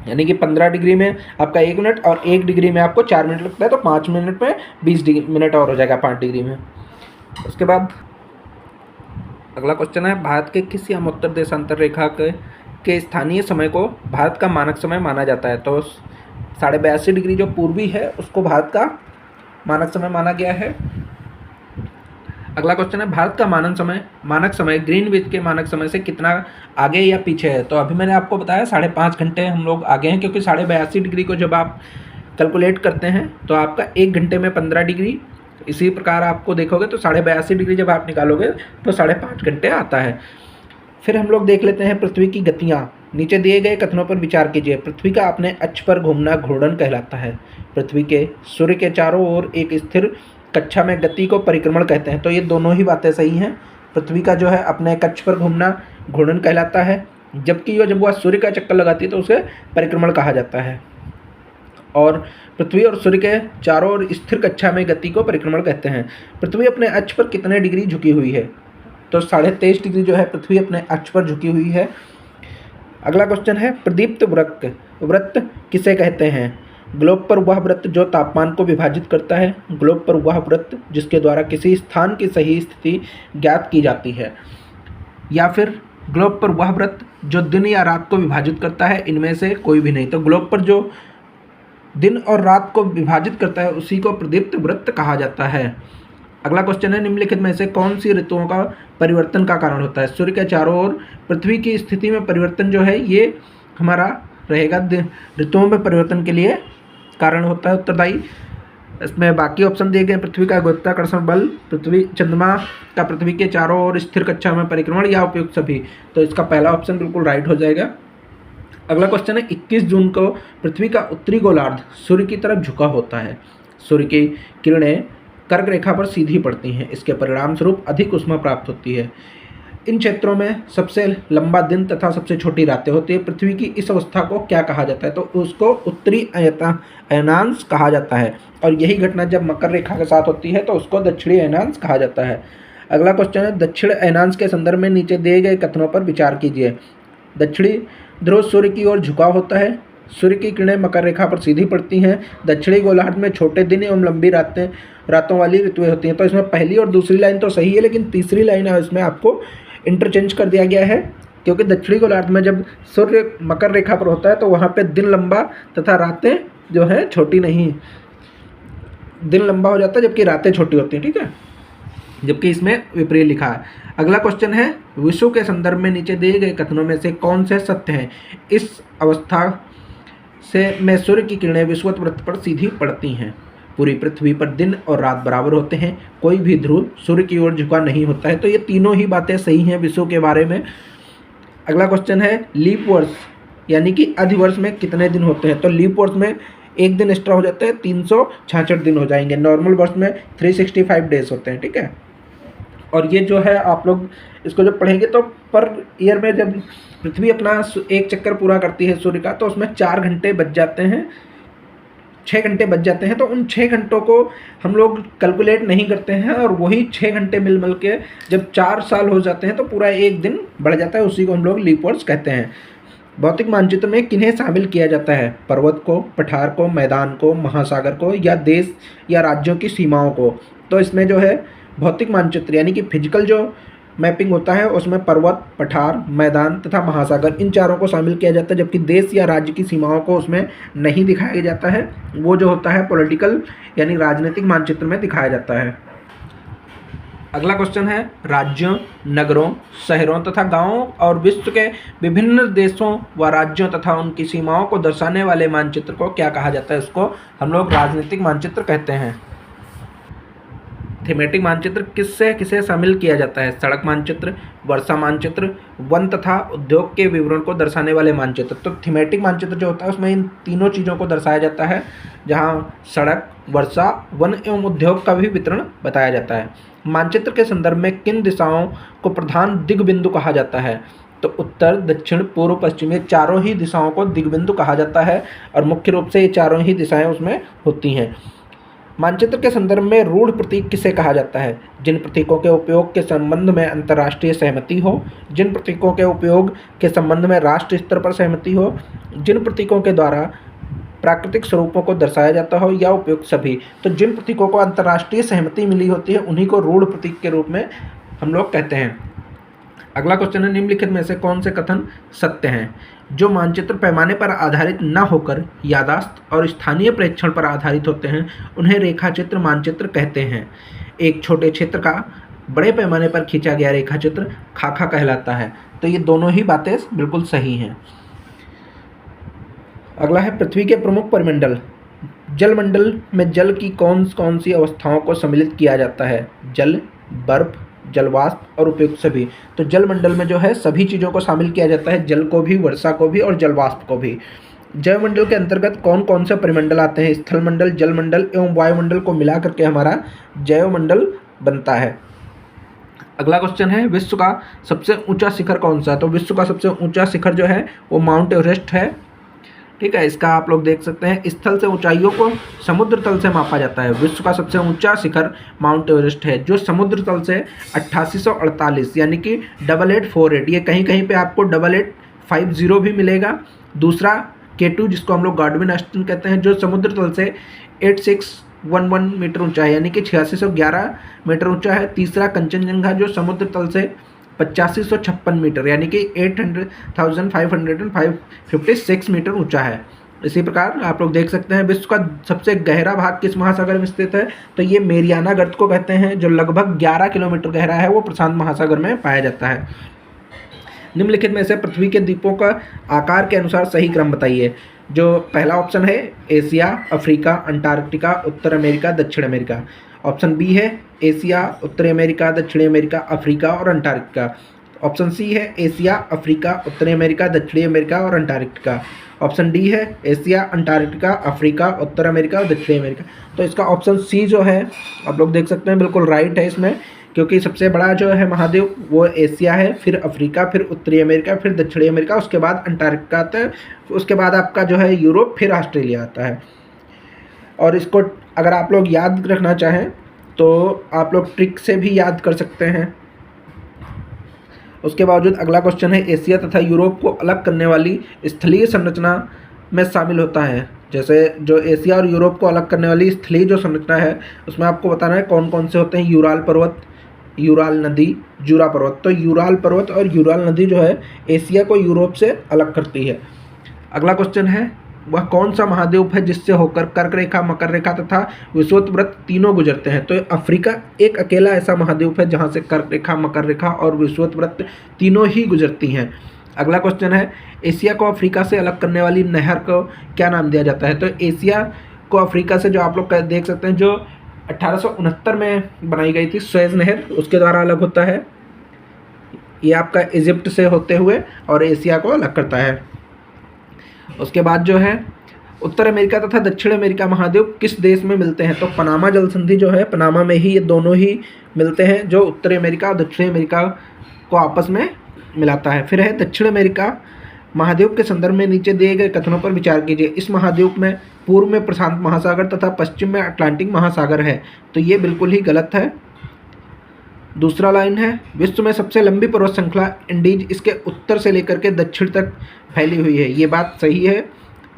यानी कि 15 डिग्री में आपका 1 मिनट और 1 डिग्री में आपको 4 मिनट लगता है, तो 5 मिनट में 20 मिनट और हो जाएगा 5 डिग्री में। उसके बाद अगला क्वेश्चन है, भारत के किस यामोत्तर देशांतर रेखा के स्थानीय समय को भारत का मानक समय माना जाता है? तो 82.5 डिग्री जो पूर्वी है उसको भारत का मानक समय माना गया है। अगला क्वेश्चन है, भारत का मानक समय ग्रीनविच के मानक समय से कितना आगे या पीछे है? तो अभी मैंने आपको बताया 5.5 घंटे हम लोग आगे हैं, क्योंकि 82.5 डिग्री को जब आप कैलकुलेट करते हैं तो आपका 1 घंटे में 15 डिग्री, इसी प्रकार आपको देखोगे तो 82.5 डिग्री जब आप निकालोगे तो 5.5 घंटे आता है। फिर हम लोग देख लेते हैं पृथ्वी की गतियाँ। नीचे दिए गए कथनों पर विचार कीजिए। पृथ्वी का अपने अक्ष पर घूमना घूर्णन कहलाता है। पृथ्वी के सूर्य के चारों ओर एक स्थिर कक्षा में गति को परिक्रमण कहते हैं। तो ये दोनों ही बातें सही हैं। पृथ्वी का जो है अपने कक्ष पर घूमना घूर्णन कहलाता है, जबकि जब वह सूर्य का चक्कर लगाती है तो उसे परिक्रमण कहा जाता है। और पृथ्वी और सूर्य के चारों ओर स्थिर कक्षा में गति को परिक्रमण कहते हैं। पृथ्वी अपने अक्ष पर कितने डिग्री झुकी हुई है? तो 23.5 डिग्री जो है पृथ्वी अपने अक्ष पर झुकी हुई है। अगला क्वेश्चन है, प्रदीप्त वृत्त किसे कहते हैं? ग्लोब पर वह वृत्त जो तापमान को विभाजित करता है। ग्लोब पर वह वृत्त जिसके द्वारा किसी स्थान की सही स्थिति ज्ञात की जाती है। या फिर ग्लोब पर वह वृत्त जो दिन या रात को विभाजित करता है। इनमें से कोई भी नहीं। तो ग्लोब पर जो दिन और रात को विभाजित करता है उसी को प्रदीप्त वृत्त कहा जाता है। अगला क्वेश्चन है, निम्नलिखित में से कौन सी ऋतुओं का परिवर्तन का कारण होता है? सूर्य के चारों ओर पृथ्वी की स्थिति में परिवर्तन जो है ये हमारा रहेगा ऋतुओं में परिवर्तन के लिए कारण होता है उत्तरदायी। इसमें बाकी ऑप्शन दिए गए, पृथ्वी का गुरुत्वाकर्षण बल, पृथ्वी चंद्रमा का पृथ्वी के चारों ओर स्थिर कक्षा में परिक्रमण या उपयुक्त सभी। तो इसका पहला ऑप्शन बिल्कुल राइट हो जाएगा। अगला क्वेश्चन है, 21 जून को पृथ्वी का उत्तरी गोलार्ध सूर्य की तरफ झुका होता है। सूर्य की किरणें कर्क रेखा पर सीधी पड़ती हैं। इसके परिणाम स्वरूप अधिक ऊष्मा प्राप्त होती है। इन क्षेत्रों में सबसे लंबा दिन तथा सबसे छोटी रातें होती है। पृथ्वी की इस अवस्था को क्या कहा जाता है? तो उसको उत्तरी अयनांश कहा जाता है। और यही घटना जब मकर रेखा के साथ होती है तो उसको दक्षिणी अयनांश कहा जाता है। अगला क्वेश्चन है, दक्षिण अयनांश के संदर्भ में नीचे दिए गए कथनों पर विचार कीजिए। दक्षिणी ध्रुव सूर्य की ओर झुकाव होता है। सूर्य की किरणें मकर रेखा पर सीधी पड़ती हैं। दक्षिणी गोलार्ध में छोटे दिन एवं लंबी रातों वाली ऋतुएं होती हैं। तो इसमें पहली और दूसरी लाइन तो सही है, लेकिन तीसरी लाइन है इसमें आपको इंटरचेंज कर दिया गया है, क्योंकि दक्षिणी गोलार्ध में जब सूर्य मकर रेखा पर होता है तो वहाँ पे दिन लंबा तथा रातें जो है छोटी नहीं, दिन लंबा हो जाता है जबकि रातें छोटी होती हैं, ठीक है, जबकि इसमें विपरीत लिखा है। अगला क्वेश्चन है, विश्व के संदर्भ में नीचे दिए गए कथनों में से कौन से सत्य हैं? इस अवस्था से में सूर्य की किरणें विषुवत वृत्त पर सीधी पड़ती हैं। पूरी पृथ्वी पर दिन और रात बराबर होते हैं, कोई भी ध्रुव सूर्य की ओर झुका नहीं होता है। तो ये तीनों ही बातें सही हैं विश्व के बारे में। अगला क्वेश्चन है लीप वर्ष यानी कि अधिवर्ष में कितने दिन होते हैं। तो लीप वर्ष में एक दिन एक्स्ट्रा हो जाता है, 366 दिन हो जाएंगे। नॉर्मल वर्ष में 365 डेज होते हैं, ठीक है। और ये जो है आप लोग इसको जब पढ़ेंगे तो पर ईयर में जब पृथ्वी अपना एक चक्कर पूरा करती है सूर्य का, तो उसमें 4 घंटे बच जाते हैं, 6 घंटे बच जाते हैं। तो उन 6 घंटों को हम लोग कैलकुलेट नहीं करते हैं, और वही 6 घंटे मिल के जब 4 साल हो जाते हैं तो पूरा एक दिन बढ़ जाता है। उसी को हम लोग लीप वर्ष कहते हैं। भौतिक मानचित्र में किन्हें शामिल किया जाता है। पर्वत को, पठार को, मैदान को, महासागर को, या देश या राज्यों की सीमाओं को। तो इसमें जो है भौतिक मानचित्र यानी कि फिजिकल जो मैपिंग होता है उसमें पर्वत, पठार, मैदान तथा महासागर इन चारों को शामिल किया जाता है, जबकि देश या राज्य की सीमाओं को उसमें नहीं दिखाया जाता है। वो जो होता है पॉलिटिकल यानी राजनीतिक मानचित्र में दिखाया जाता है। अगला क्वेश्चन है राज्यों, नगरों, शहरों तथा गांवों और विश्व के विभिन्न देशों व राज्यों तथा उनकी सीमाओं को दर्शाने वाले मानचित्र को क्या कहा जाता है। इसको हम लोग राजनीतिक मानचित्र कहते हैं। थीमेटिक मानचित्र किससे किसे शामिल किया जाता है। सड़क मानचित्र, वर्षा मानचित्र, वन तथा उद्योग के विवरण को दर्शाने वाले मानचित्र। तो थीमेटिक मानचित्र जो होता है उसमें इन तीनों चीज़ों को दर्शाया जाता है, जहाँ सड़क, वर्षा, वन एवं उद्योग का भी वितरण बताया जाता है। मानचित्र के संदर्भ में किन दिशाओं को प्रधान दिग्बिंदु कहा जाता है। तो उत्तर, दक्षिण, पूर्व, पश्चिम ये चारों ही दिशाओं को दिग्बिंदु कहा जाता है, और मुख्य रूप से ये चारों ही दिशाएं उसमें होती हैं। मानचित्र के संदर्भ में रूढ़ प्रतीक किसे कहा जाता है। जिन प्रतीकों के उपयोग के संबंध में अंतर्राष्ट्रीय सहमति हो, जिन प्रतीकों के उपयोग के संबंध में राष्ट्रीय स्तर पर सहमति हो, जिन प्रतीकों के द्वारा प्राकृतिक स्वरूपों को दर्शाया जाता हो, या उपयुक्त सभी। तो जिन प्रतीकों को अंतर्राष्ट्रीय सहमति मिली होती है उन्हीं को रूढ़ प्रतीक के रूप में हम लोग कहते हैं। अगला क्वेश्चन है निम्नलिखित में से कौन से कथन सत्य हैं। जो मानचित्र पैमाने पर आधारित न होकर याददाश्त और स्थानीय प्रेक्षण पर आधारित होते हैं उन्हें रेखाचित्र मानचित्र कहते हैं। एक छोटे क्षेत्र का बड़े पैमाने पर खींचा गया रेखाचित्र खाका कहलाता है। तो ये दोनों ही बातें बिल्कुल सही हैं। अगला है पृथ्वी के प्रमुख परिमंडल। जलमंडल में जल की कौन कौन सी अवस्थाओं को सम्मिलित किया जाता है। जल, बर्फ, जलवाष्प और उपयुक्त सभी। तो जलमंडल में जो है सभी चीज़ों को शामिल किया जाता है, जल को भी, वर्षा को भी और जलवाष्प को भी। जैवमंडल के अंतर्गत कौन कौन से परिमंडल आते हैं। स्थलमंडल, जलमंडल एवं वायुमंडल को मिला करके हमारा जैवमंडल बनता है। अगला क्वेश्चन है विश्व का सबसे ऊंचा शिखर कौन सा है। तो विश्व का सबसे ऊंचा शिखर जो है वो माउंट एवरेस्ट है, ठीक है। इसका आप लोग देख सकते हैं। स्थल से ऊंचाइयों को समुद्र तल से मापा जाता है। विश्व का सबसे ऊंचा शिखर माउंट एवरेस्ट है, जो समुद्र तल से 8848 यानी कि 8848, ये कहीं कहीं पे आपको 8850 भी मिलेगा। दूसरा K2 जिसको हम लोग गार्डविन आस्टन कहते हैं, जो समुद्र तल से 8611 मीटर ऊंचा है यानी कि 8611 मीटर ऊंचा है। तीसरा कंचनजंगा जो समुद्र तल से 8556 मीटर यानी कि 800,556 मीटर ऊंचा है। इसी प्रकार आप लोग देख सकते हैं विश्व का सबसे गहरा भाग किस महासागर में स्थित है। तो ये मेरियाना गर्त को कहते हैं, जो लगभग 11 किलोमीटर गहरा है, वो प्रशांत महासागर में पाया जाता है। निम्नलिखित में से पृथ्वी के द्वीपों का आकार के अनुसार सही क्रम बताइए। जो पहला ऑप्शन है एशिया, अफ्रीका, अंटार्कटिका, उत्तर अमेरिका, दक्षिण अमेरिका। ऑप्शन बी है एशिया, उत्तरी अमेरिका, दक्षिणी अमेरिका, अफ्रीका और अंटार्कटिका। ऑप्शन सी है एशिया, अफ्रीका, उत्तरी अमेरिका, दक्षिणी अमेरिका और अंटार्कटिका। ऑप्शन डी है एशिया, अंटार्कटिका, अफ्रीका, उत्तर अमेरिका और दक्षिणी अमेरिका। तो इसका ऑप्शन सी जो है आप लोग देख सकते हैं बिल्कुल राइट है इसमें, क्योंकि सबसे बड़ा जो है महाद्वीप वो एशिया है, फिर अफ्रीका, फिर उत्तरी अमेरिका, फिर दक्षिणी अमेरिका, उसके बाद अंटार्कटिका आता है, उसके बाद आपका जो है यूरोप, फिर ऑस्ट्रेलिया आता है। और इसको अगर आप लोग याद रखना चाहें तो आप लोग ट्रिक से भी याद कर सकते हैं। उसके बावजूद अगला क्वेश्चन है एशिया तथा यूरोप को अलग करने वाली स्थलीय संरचना में शामिल होता है। जैसे जो एशिया और यूरोप को अलग करने वाली स्थलीय जो संरचना है उसमें आपको बताना है कौन कौन से होते हैं। यूराल पर्वत, यूराल नदी, जूरा पर्वत। तो यूराल पर्वत और यूराल नदी जो है एशिया को यूरोप से अलग करती है। अगला क्वेश्चन है वह कौन सा महाद्वीप है जिससे होकर कर्क रेखा, मकर रेखा तथा विषुवत तीनों गुजरते हैं। तो अफ्रीका एक अकेला ऐसा महाद्वीप है जहां से कर्क रेखा, मकर रेखा और विषुवत तीनों ही गुजरती हैं। अगला क्वेश्चन है एशिया को अफ्रीका से अलग करने वाली नहर को क्या नाम दिया जाता है। तो एशिया को अफ्रीका से जो आप लोग देख सकते हैं, जो 1869 में बनाई गई थी सुएज नहर, उसके द्वारा अलग होता है। ये आपका इजिप्ट से होते हुए और एशिया को अलग करता है। उसके बाद जो है उत्तर अमेरिका तथा दक्षिण अमेरिका महाद्वीप किस देश में मिलते हैं? तो पनामा जल संधि जो है, पनामा में ही ये दोनों ही मिलते हैं, जो उत्तरी अमेरिका और दक्षिण अमेरिका को आपस में मिलाता है। फिर है दक्षिण अमेरिका महाद्वीप के संदर्भ में नीचे दिए गए कथनों पर विचार कीजिए। इस महाद्वीप में पूर्व में प्रशांत महासागर तथा पश्चिम में अटलांटिक महासागर है, तो ये बिल्कुल ही गलत है। दूसरा लाइन है, विश्व में सबसे लंबी पर्वत श्रृंखला इंडीज इसके उत्तर से लेकर के दक्षिण तक फैली हुई है, ये बात सही है।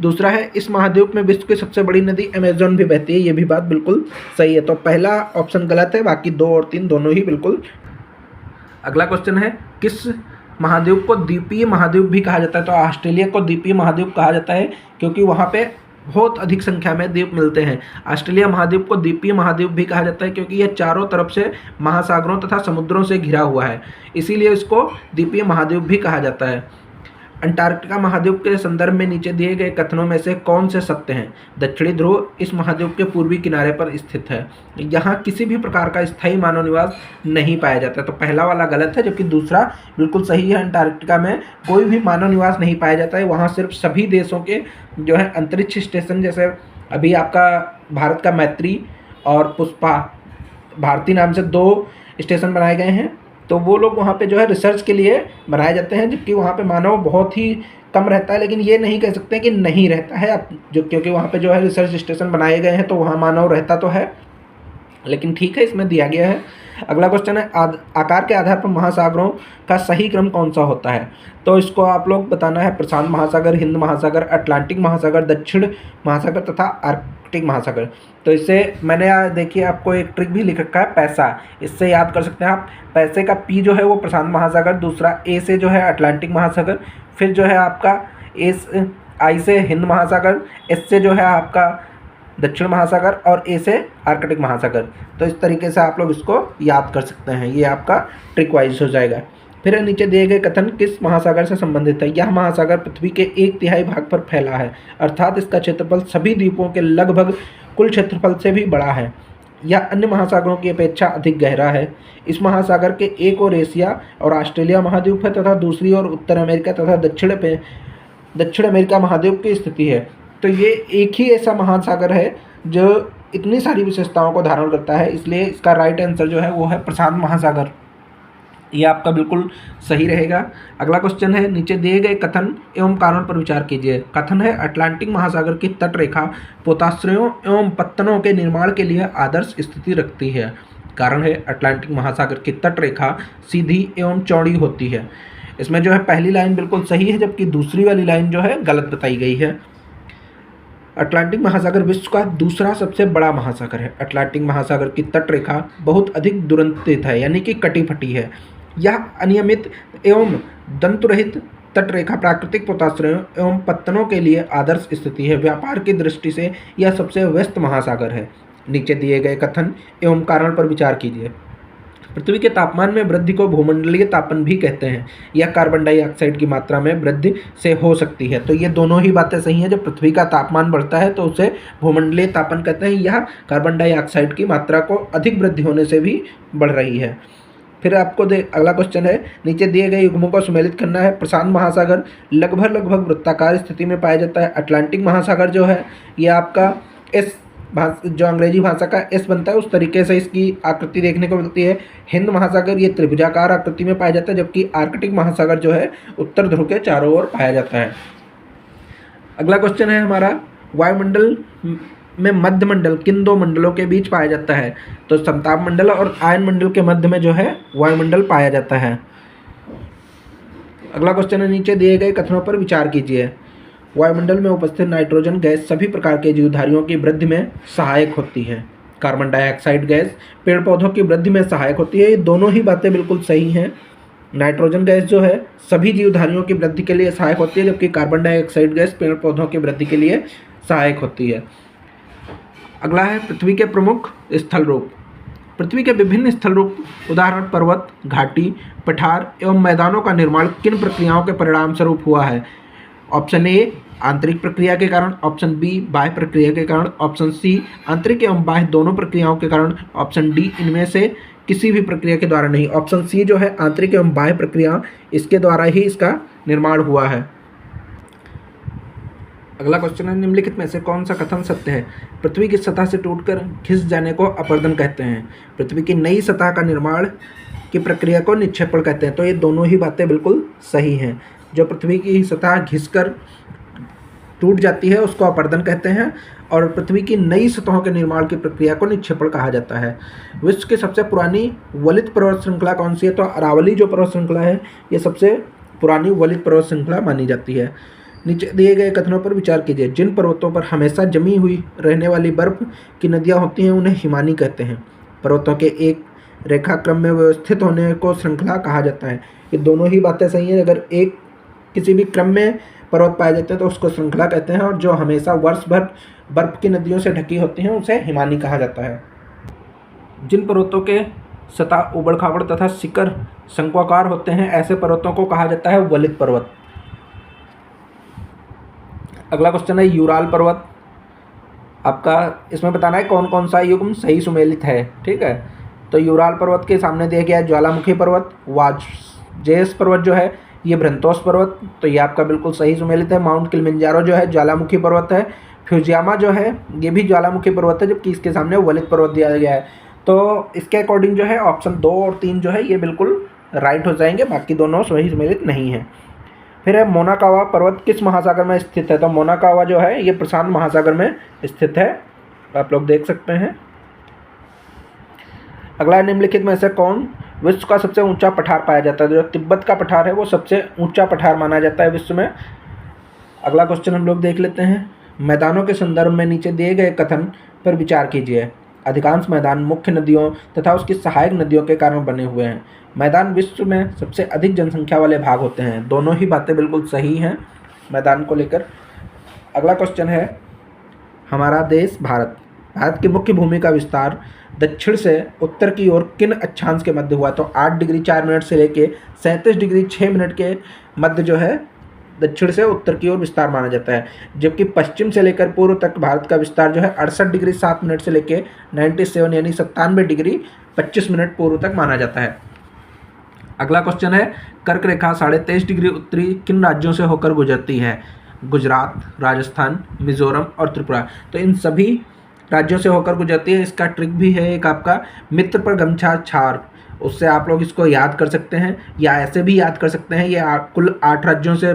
दूसरा है, इस महाद्वीप में विश्व की सबसे बड़ी नदी अमेजोन भी बहती है, ये भी बात बिल्कुल सही है। तो पहला ऑप्शन गलत है, बाकी 2 और 3 दोनों ही बिल्कुल। अगला क्वेश्चन है, किस महाद्वीप को द्वीपीय महाद्वीप भी कहा जाता है? तो ऑस्ट्रेलिया को द्वीपीय महाद्वीप कहा जाता है क्योंकि वहाँ पे बहुत अधिक संख्या में द्वीप मिलते हैं। ऑस्ट्रेलिया महाद्वीप को द्वीपीय महाद्वीप भी कहा जाता है क्योंकि यह चारों तरफ से महासागरों तथा समुद्रों से घिरा हुआ है, इसीलिए इसको द्वीपीय महाद्वीप भी कहा जाता है। अंटार्कटिका महाद्वीप के संदर्भ में नीचे दिए गए कथनों में से कौन से सत्य हैं? दक्षिणी ध्रुव इस महाद्वीप के पूर्वी किनारे पर स्थित है, यहाँ किसी भी प्रकार का स्थायी मानव निवास नहीं पाया जाता, तो पहला वाला गलत है, जबकि दूसरा बिल्कुल सही है। अंटार्कटिका में कोई भी मानव निवास नहीं पाया जाता है, वहाँ सिर्फ सभी देशों के जो है अंतरिक्ष स्टेशन, जैसे अभी आपका भारत का मैत्री और पुष्पा भारती नाम से 2 स्टेशन बनाए गए हैं, तो वो लोग वहाँ पे जो है रिसर्च के लिए बनाए जाते हैं, जबकि वहाँ पे मानव बहुत ही कम रहता है। लेकिन ये नहीं कह सकते कि नहीं रहता है अब, जो क्योंकि वहाँ पे जो है रिसर्च स्टेशन बनाए गए हैं, तो वहाँ मानव रहता तो है, लेकिन ठीक है, इसमें दिया गया है। अगला क्वेश्चन है, आकार के आधार पर महासागरों का सही क्रम कौन सा होता है? तो इसको आप लोग बताना है, प्रशांत महासागर, हिंद महासागर, अटलांटिक महासागर, दक्षिण महासागर तथा आर्कटिक महासागर। तो इससे मैंने देखिए आपको एक ट्रिक भी लिख रखा है, पैसा, इससे याद कर सकते हैं आप। पैसे का पी जो है वो प्रशांत महासागर, दूसरा ए से जो है अटलांटिक महासागर, फिर जो है आपका एस आई से हिंद महासागर, एस से जो है आपका दक्षिण महासागर और ए से आर्कटिक महासागर। तो इस तरीके से आप लोग इसको याद कर सकते हैं, ये आपका ट्रिक वाइज हो जाएगा। फिर नीचे दिए गए कथन किस महासागर से संबंधित है? यह महासागर पृथ्वी के 1/3 भाग पर फैला है, अर्थात इसका क्षेत्रफल सभी द्वीपों के लगभग कुल क्षेत्रफल से भी बड़ा है। यह अन्य महासागरों की अपेक्षा अधिक गहरा है। इस महासागर के एक ओर एशिया और ऑस्ट्रेलिया महाद्वीप है तथा दूसरी ओर उत्तर अमेरिका तथा दक्षिण अमेरिका महाद्वीप की स्थिति है। तो ये एक ही ऐसा महासागर है जो इतनी सारी विशेषताओं को धारण करता है, इसलिए इसका राइट आंसर जो है वो है प्रशांत महासागर। ये आपका बिल्कुल सही रहेगा। अगला क्वेश्चन है, नीचे दिए गए कथन एवं कारण पर विचार कीजिए। कथन है, अटलांटिक महासागर की तट रेखा पोताश्रयों एवं पत्तनों के निर्माण के लिए आदर्श स्थिति रखती है। कारण है, अटलांटिक महासागर की तट रेखा सीधी एवं चौड़ी होती है। इसमें जो है पहली लाइन बिल्कुल सही है, जबकि दूसरी वाली लाइन जो है गलत बताई गई है। अटलांटिक महासागर विश्व का दूसरा सबसे बड़ा महासागर है। अटलांटिक महासागर की तट रेखा बहुत अधिक दुरंतित है, यानी कि कटी फटी है। यह अनियमित एवं दंतुरहित तट रेखा प्राकृतिक पोताश्रयों एवं पत्तनों के लिए आदर्श स्थिति है। व्यापार की दृष्टि से यह सबसे व्यस्त महासागर है। नीचे दिए गए कथन एवं कारण पर विचार कीजिए। पृथ्वी के तापमान में वृद्धि को भूमंडलीय तापन भी कहते हैं। यह कार्बन डाइऑक्साइड की मात्रा में वृद्धि से हो सकती है। तो ये दोनों ही बातें सही हैं। जब पृथ्वी का तापमान बढ़ता है तो उसे भूमंडलीय तापन कहते हैं। यह कार्बन डाइऑक्साइड की मात्रा को अधिक वृद्धि होने से भी बढ़ रही है। फिर आपको अगला क्वेश्चन है, नीचे दिए गए युग्मों को सम्मिलित करना है। प्रशांत महासागर लगभग वृत्ताकार स्थिति में पाया जाता है। अटलांटिक महासागर जो है ये आपका एस जो अंग्रेजी भाषा का एस बनता है उस तरीके से इसकी आकृति देखने को मिलती है। हिंद महासागर ये त्रिभुजाकार आकृति में पाया जाता है, जबकि आर्कटिक महासागर जो है उत्तर ध्रुव के चारों ओर पाया जाता है। अगला क्वेश्चन है हमारा, वायुमंडल में मध्य मंडल किन दो मंडलों के बीच पाया जाता है? तो समताप मंडल और आयन मंडल के मध्य में जो है वायुमंडल पाया जाता है। अगला क्वेश्चन है, नीचे दिए गए कथनों पर विचार कीजिए। वायुमंडल में उपस्थित नाइट्रोजन गैस सभी प्रकार के जीवधारियों की वृद्धि में सहायक होती है। कार्बन डाइऑक्साइड गैस पेड़ पौधों की वृद्धि में सहायक होती है। ये दोनों ही बातें बिल्कुल सही हैं। नाइट्रोजन गैस जो है सभी जीवधारियों की वृद्धि के लिए सहायक होती है, जबकि कार्बन डाइऑक्साइड गैस पेड़ पौधों की वृद्धि के लिए सहायक होती है। अगला है, पृथ्वी के प्रमुख स्थल रूप। पृथ्वी के विभिन्न स्थल रूप उदाहरण पर्वत, घाटी, पठार एवं मैदानों का निर्माण किन प्रक्रियाओं के परिणाम स्वरूप हुआ है? ऑप्शन ए आंतरिक प्रक्रिया के कारण, ऑप्शन बी बाह्य प्रक्रिया के कारण, ऑप्शन सी आंतरिक एवं बाह्य दोनों प्रक्रियाओं के कारण, ऑप्शन डी इनमें से किसी भी प्रक्रिया के द्वारा नहीं। ऑप्शन सी जो है आंतरिक एवं बाह्य प्रक्रिया, इसके द्वारा ही इसका निर्माण हुआ है। अगला क्वेश्चन है, निम्नलिखित में से कौन सा कथन सत्य है? पृथ्वी की सतह से टूटकर घिस जाने को अपरदन कहते हैं। पृथ्वी की नई सतह का निर्माण की प्रक्रिया को निक्षेपण कहते हैं। तो ये दोनों ही बातें बिल्कुल सही हैं। जो पृथ्वी की सतह घिसकर टूट जाती है उसको अपरदन कहते हैं, और पृथ्वी की नई सतहों के निर्माण की प्रक्रिया को निक्षेपण कहा जाता है। विश्व की सबसे पुरानी वलित पर्वत श्रृंखला कौन सी है? तो अरावली जो पर्वत श्रृंखला है ये सबसे पुरानी वलित पर्वत श्रृंखला मानी जाती है। नीचे दिए गए कथनों पर विचार कीजिए। जिन पर्वतों पर हमेशा जमी हुई रहने वाली बर्फ की नदियाँ होती हैं उन्हें हिमानी कहते हैं। पर्वतों के एक रेखाक्रम में व्यवस्थित होने को श्रृंखला कहा जाता है। ये दोनों ही बातें सही हैं। अगर एक किसी भी क्रम में पर्वत पाए जाते हैं तो उसको श्रृंखला कहते हैं, और जो हमेशा वर्ष भर बर्फ की नदियों से ढकी होती हैं उसे हिमानी कहा जाता है। जिन पर्वतों के सतह उबड़ खाबड़ तथा शिखर शंक्वाकार होते हैं ऐसे पर्वतों को कहा जाता है वलित पर्वत। अगला क्वेश्चन है, यूराल पर्वत। आपका इसमें बताना है कौन कौन सा युग्म सही सुमेलित है। ठीक है, तो यूराल पर्वत के सामने दिया गया है ज्वालामुखी पर्वत। वाजेस पर्वत जो है ये ब्रंतोस पर्वत, तो ये आपका बिल्कुल सही सुमेलित है। माउंट किलिमंजारो जो है ज्वालामुखी पर्वत है। फ्यूजियामा जो है ये भी ज्वालामुखी पर्वत है, जबकि इसके सामने वलित पर्वत दिया गया है। तो इसके अकॉर्डिंग जो है ऑप्शन 2 और 3 जो है ये बिल्कुल राइट हो जाएंगे, बाकी दोनों सही सुमेलित नहीं है। फिर है मोनाकावा पर्वत किस महासागर में स्थित है? तो मोनाकावा जो है ये प्रशांत महासागर में स्थित है, आप लोग देख सकते हैं। अगला, निम्नलिखित में से कौन विश्व का सबसे ऊंचा पठार पाया जाता है? जो तिब्बत का पठार है वो सबसे ऊंचा पठार माना जाता है विश्व में। अगला क्वेश्चन हम लोग देख लेते हैं। मैदानों के संदर्भ में नीचे दिए गए कथन पर विचार कीजिए। अधिकांश मैदान मुख्य नदियों तथा उसकी सहायक नदियों के कारण बने हुए हैं। मैदान विश्व में सबसे अधिक जनसंख्या वाले भाग होते हैं। दोनों ही बातें बिल्कुल सही हैं मैदान को लेकर। अगला क्वेश्चन है, हमारा देश भारत, भारत की मुख्य भूमि का विस्तार दक्षिण से उत्तर की ओर किन अक्षांश के मध्य हुआ? तो 8 डिग्री 4 मिनट से लेके 37 डिग्री 6 मिनट के मध्य जो है दक्षिण से उत्तर की ओर विस्तार माना जाता है। जबकि पश्चिम से लेकर पूर्व तक भारत का विस्तार जो है 68 डिग्री 7 मिनट से लेके 97 यानी 97 डिग्री 25 मिनट पूर्व तक माना जाता है। अगला क्वेश्चन है, कर्क रेखा 23.5 डिग्री उत्तरी किन राज्यों से होकर गुजरती है? गुजरात, राजस्थान, मिजोरम और त्रिपुरा। तो इन सभी राज्यों से होकर गुजरती है। इसका ट्रिक भी है एक आपका, मित्र पर गमछा छार, उससे आप लोग इसको याद कर सकते हैं, या ऐसे भी याद कर सकते हैं। ये कुल 8 राज्यों से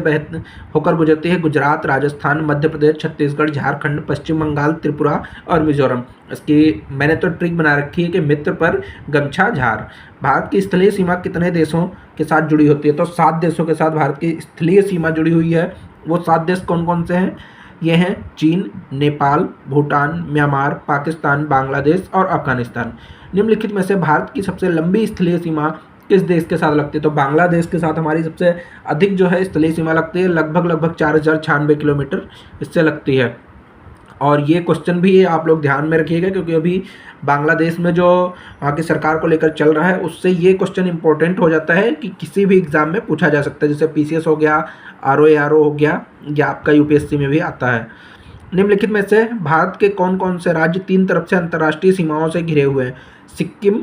होकर गुजरती है। गुजरात, राजस्थान, मध्य प्रदेश, छत्तीसगढ़, झारखंड, पश्चिम बंगाल, त्रिपुरा और मिजोरम। इसकी मैंने तो ट्रिक बना रखी है कि मित्र पर गमछा झार। भारत की स्थलीय सीमा कितने देशों के साथ जुड़ी होती है? तो 7 देशों के साथ भारत की स्थलीय सीमा जुड़ी हुई है। वो 7 देश कौन कौन से हैं? ये हैं चीन, नेपाल, भूटान, म्यांमार, पाकिस्तान, बांग्लादेश और अफगानिस्तान। निम्नलिखित में से भारत की सबसे लंबी स्थलीय सीमा किस देश के साथ लगती है? तो बांग्लादेश के साथ हमारी सबसे अधिक जो है स्थलीय सीमा लगती है, लगभग 4096 किलोमीटर इससे लगती है। और ये क्वेश्चन भी आप लोग ध्यान में रखिएगा, क्योंकि अभी बांग्लादेश में जो वहाँ की सरकार को लेकर चल रहा है उससे ये क्वेश्चन इंपॉर्टेंट हो जाता है कि किसी भी एग्जाम में पूछा जा सकता है। जैसे PCS हो गया, RO हो गया, या आपका UPSC में भी आता है। निम्नलिखित में से भारत के कौन कौन से राज्य 3 तरफ से अंतर्राष्ट्रीय सीमाओं से घिरे हुए हैं? सिक्किम,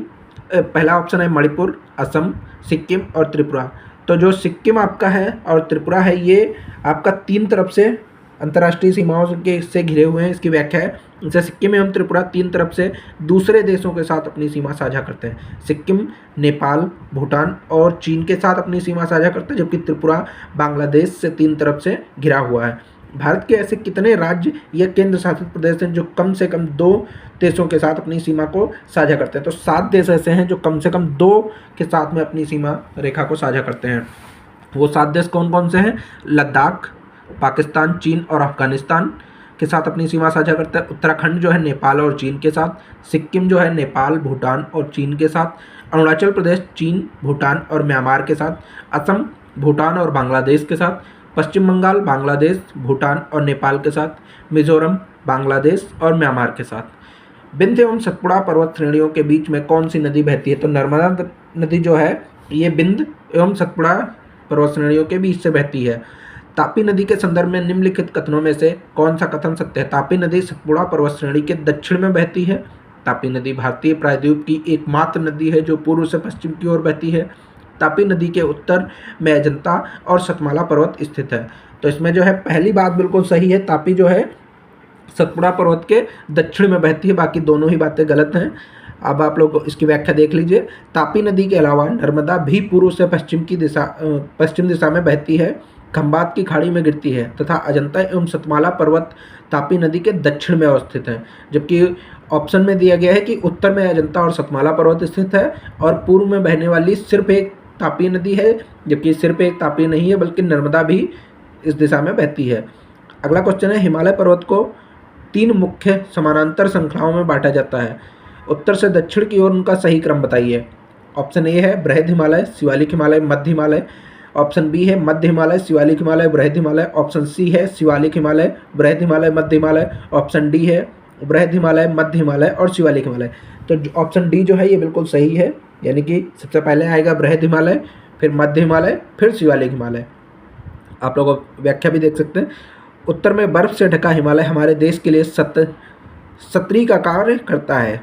पहला ऑप्शन है मणिपुर, असम, सिक्किम और त्रिपुरा। तो जो सिक्किम आपका है और त्रिपुरा है ये आपका 3 तरफ से अंतर्राष्ट्रीय सीमाओं से घिरे हुए हैं। इसकी व्याख्या है, जैसे सिक्किम एवं त्रिपुरा 3 तरफ से दूसरे देशों के साथ अपनी सीमा साझा करते हैं। सिक्किम नेपाल, भूटान और चीन के साथ अपनी सीमा साझा करते हैं, जबकि त्रिपुरा बांग्लादेश से 3 तरफ से घिरा हुआ है। भारत के ऐसे कितने राज्य या केंद्र शासित प्रदेश हैं जो कम से कम 2 देशों के साथ अपनी सीमा को साझा करते हैं? तो 7 देश ऐसे हैं जो कम से कम 2 के साथ में अपनी सीमा रेखा को साझा करते हैं। वो 7 देश कौन कौन से हैं? लद्दाख, पाकिस्तान, चीन और अफगानिस्तान के साथ अपनी सीमा साझा करता है। उत्तराखंड जो है नेपाल और चीन के साथ। सिक्किम जो है नेपाल, भूटान और चीन के साथ। अरुणाचल प्रदेश चीन, भूटान और म्यांमार के साथ। असम, भूटान और बांग्लादेश के साथ। पश्चिम बंगाल, बांग्लादेश, भूटान और नेपाल के साथ। मिजोरम, बांग्लादेश और म्यांमार के साथ। विंध्य एवं सतपुड़ा पर्वत श्रेणियों के बीच में कौन सी नदी बहती है? तो नर्मदा नदी जो है ये विंध्य एवं सतपुड़ा पर्वत श्रेणियों के बीच से बहती है। तापी नदी के संदर्भ में निम्नलिखित कथनों में से कौन सा कथन सत्य है? तापी नदी सतपुड़ा पर्वत श्रेणी के दक्षिण में बहती है। तापी नदी भारतीय प्रायद्वीप की एकमात्र नदी है जो पूर्व से पश्चिम की ओर बहती है। तापी नदी के उत्तर में अजंता और सतमाला पर्वत स्थित है। तो इसमें जो है पहली बात बिल्कुल सही है, तापी जो है सतपुड़ा पर्वत के दक्षिण में बहती है, बाकी दोनों ही बातें गलत हैं। अब आप लोग इसकी व्याख्या देख लीजिए। तापी नदी के अलावा नर्मदा भी पूर्व से पश्चिम दिशा में बहती है, खंबात की खाड़ी में गिरती है तथा अजंता एवं सतमाला पर्वत तापी नदी के दक्षिण में अवस्थित हैं। जबकि ऑप्शन में दिया गया है कि उत्तर में अजंता और सतमाला पर्वत स्थित है और पूर्व में बहने वाली सिर्फ एक तापी नदी है, जबकि सिर्फ एक तापी नहीं है बल्कि नर्मदा भी इस दिशा में बहती है। अगला क्वेश्चन है, हिमालय पर्वत को 3 मुख्य समानांतर श्रृंखलाओं में बांटा जाता है, उत्तर से दक्षिण की ओर उनका सही क्रम बताइए। ऑप्शन ए है बृहद हिमालय, शिवालिक हिमालय, मध्य हिमालय। ऑप्शन बी है मध्य हिमालय, शिवालिक हिमालय, बृहद हिमालय। ऑप्शन सी है शिवालिक हिमालय, बृहद हिमालय, मध्य हिमालय। ऑप्शन डी है बृहद हिमालय, मध्य हिमालय और शिवालिक हिमालय। तो ऑप्शन डी जो है ये बिल्कुल सही है, यानी कि सबसे पहले आएगा बृहद हिमालय, फिर मध्य हिमालय, फिर शिवालिक हिमालय। आप लोग व्याख्या भी देख सकते हैं। उत्तर में बर्फ से ढका हिमालय हमारे देश के लिए छतरी का कार्य करता है।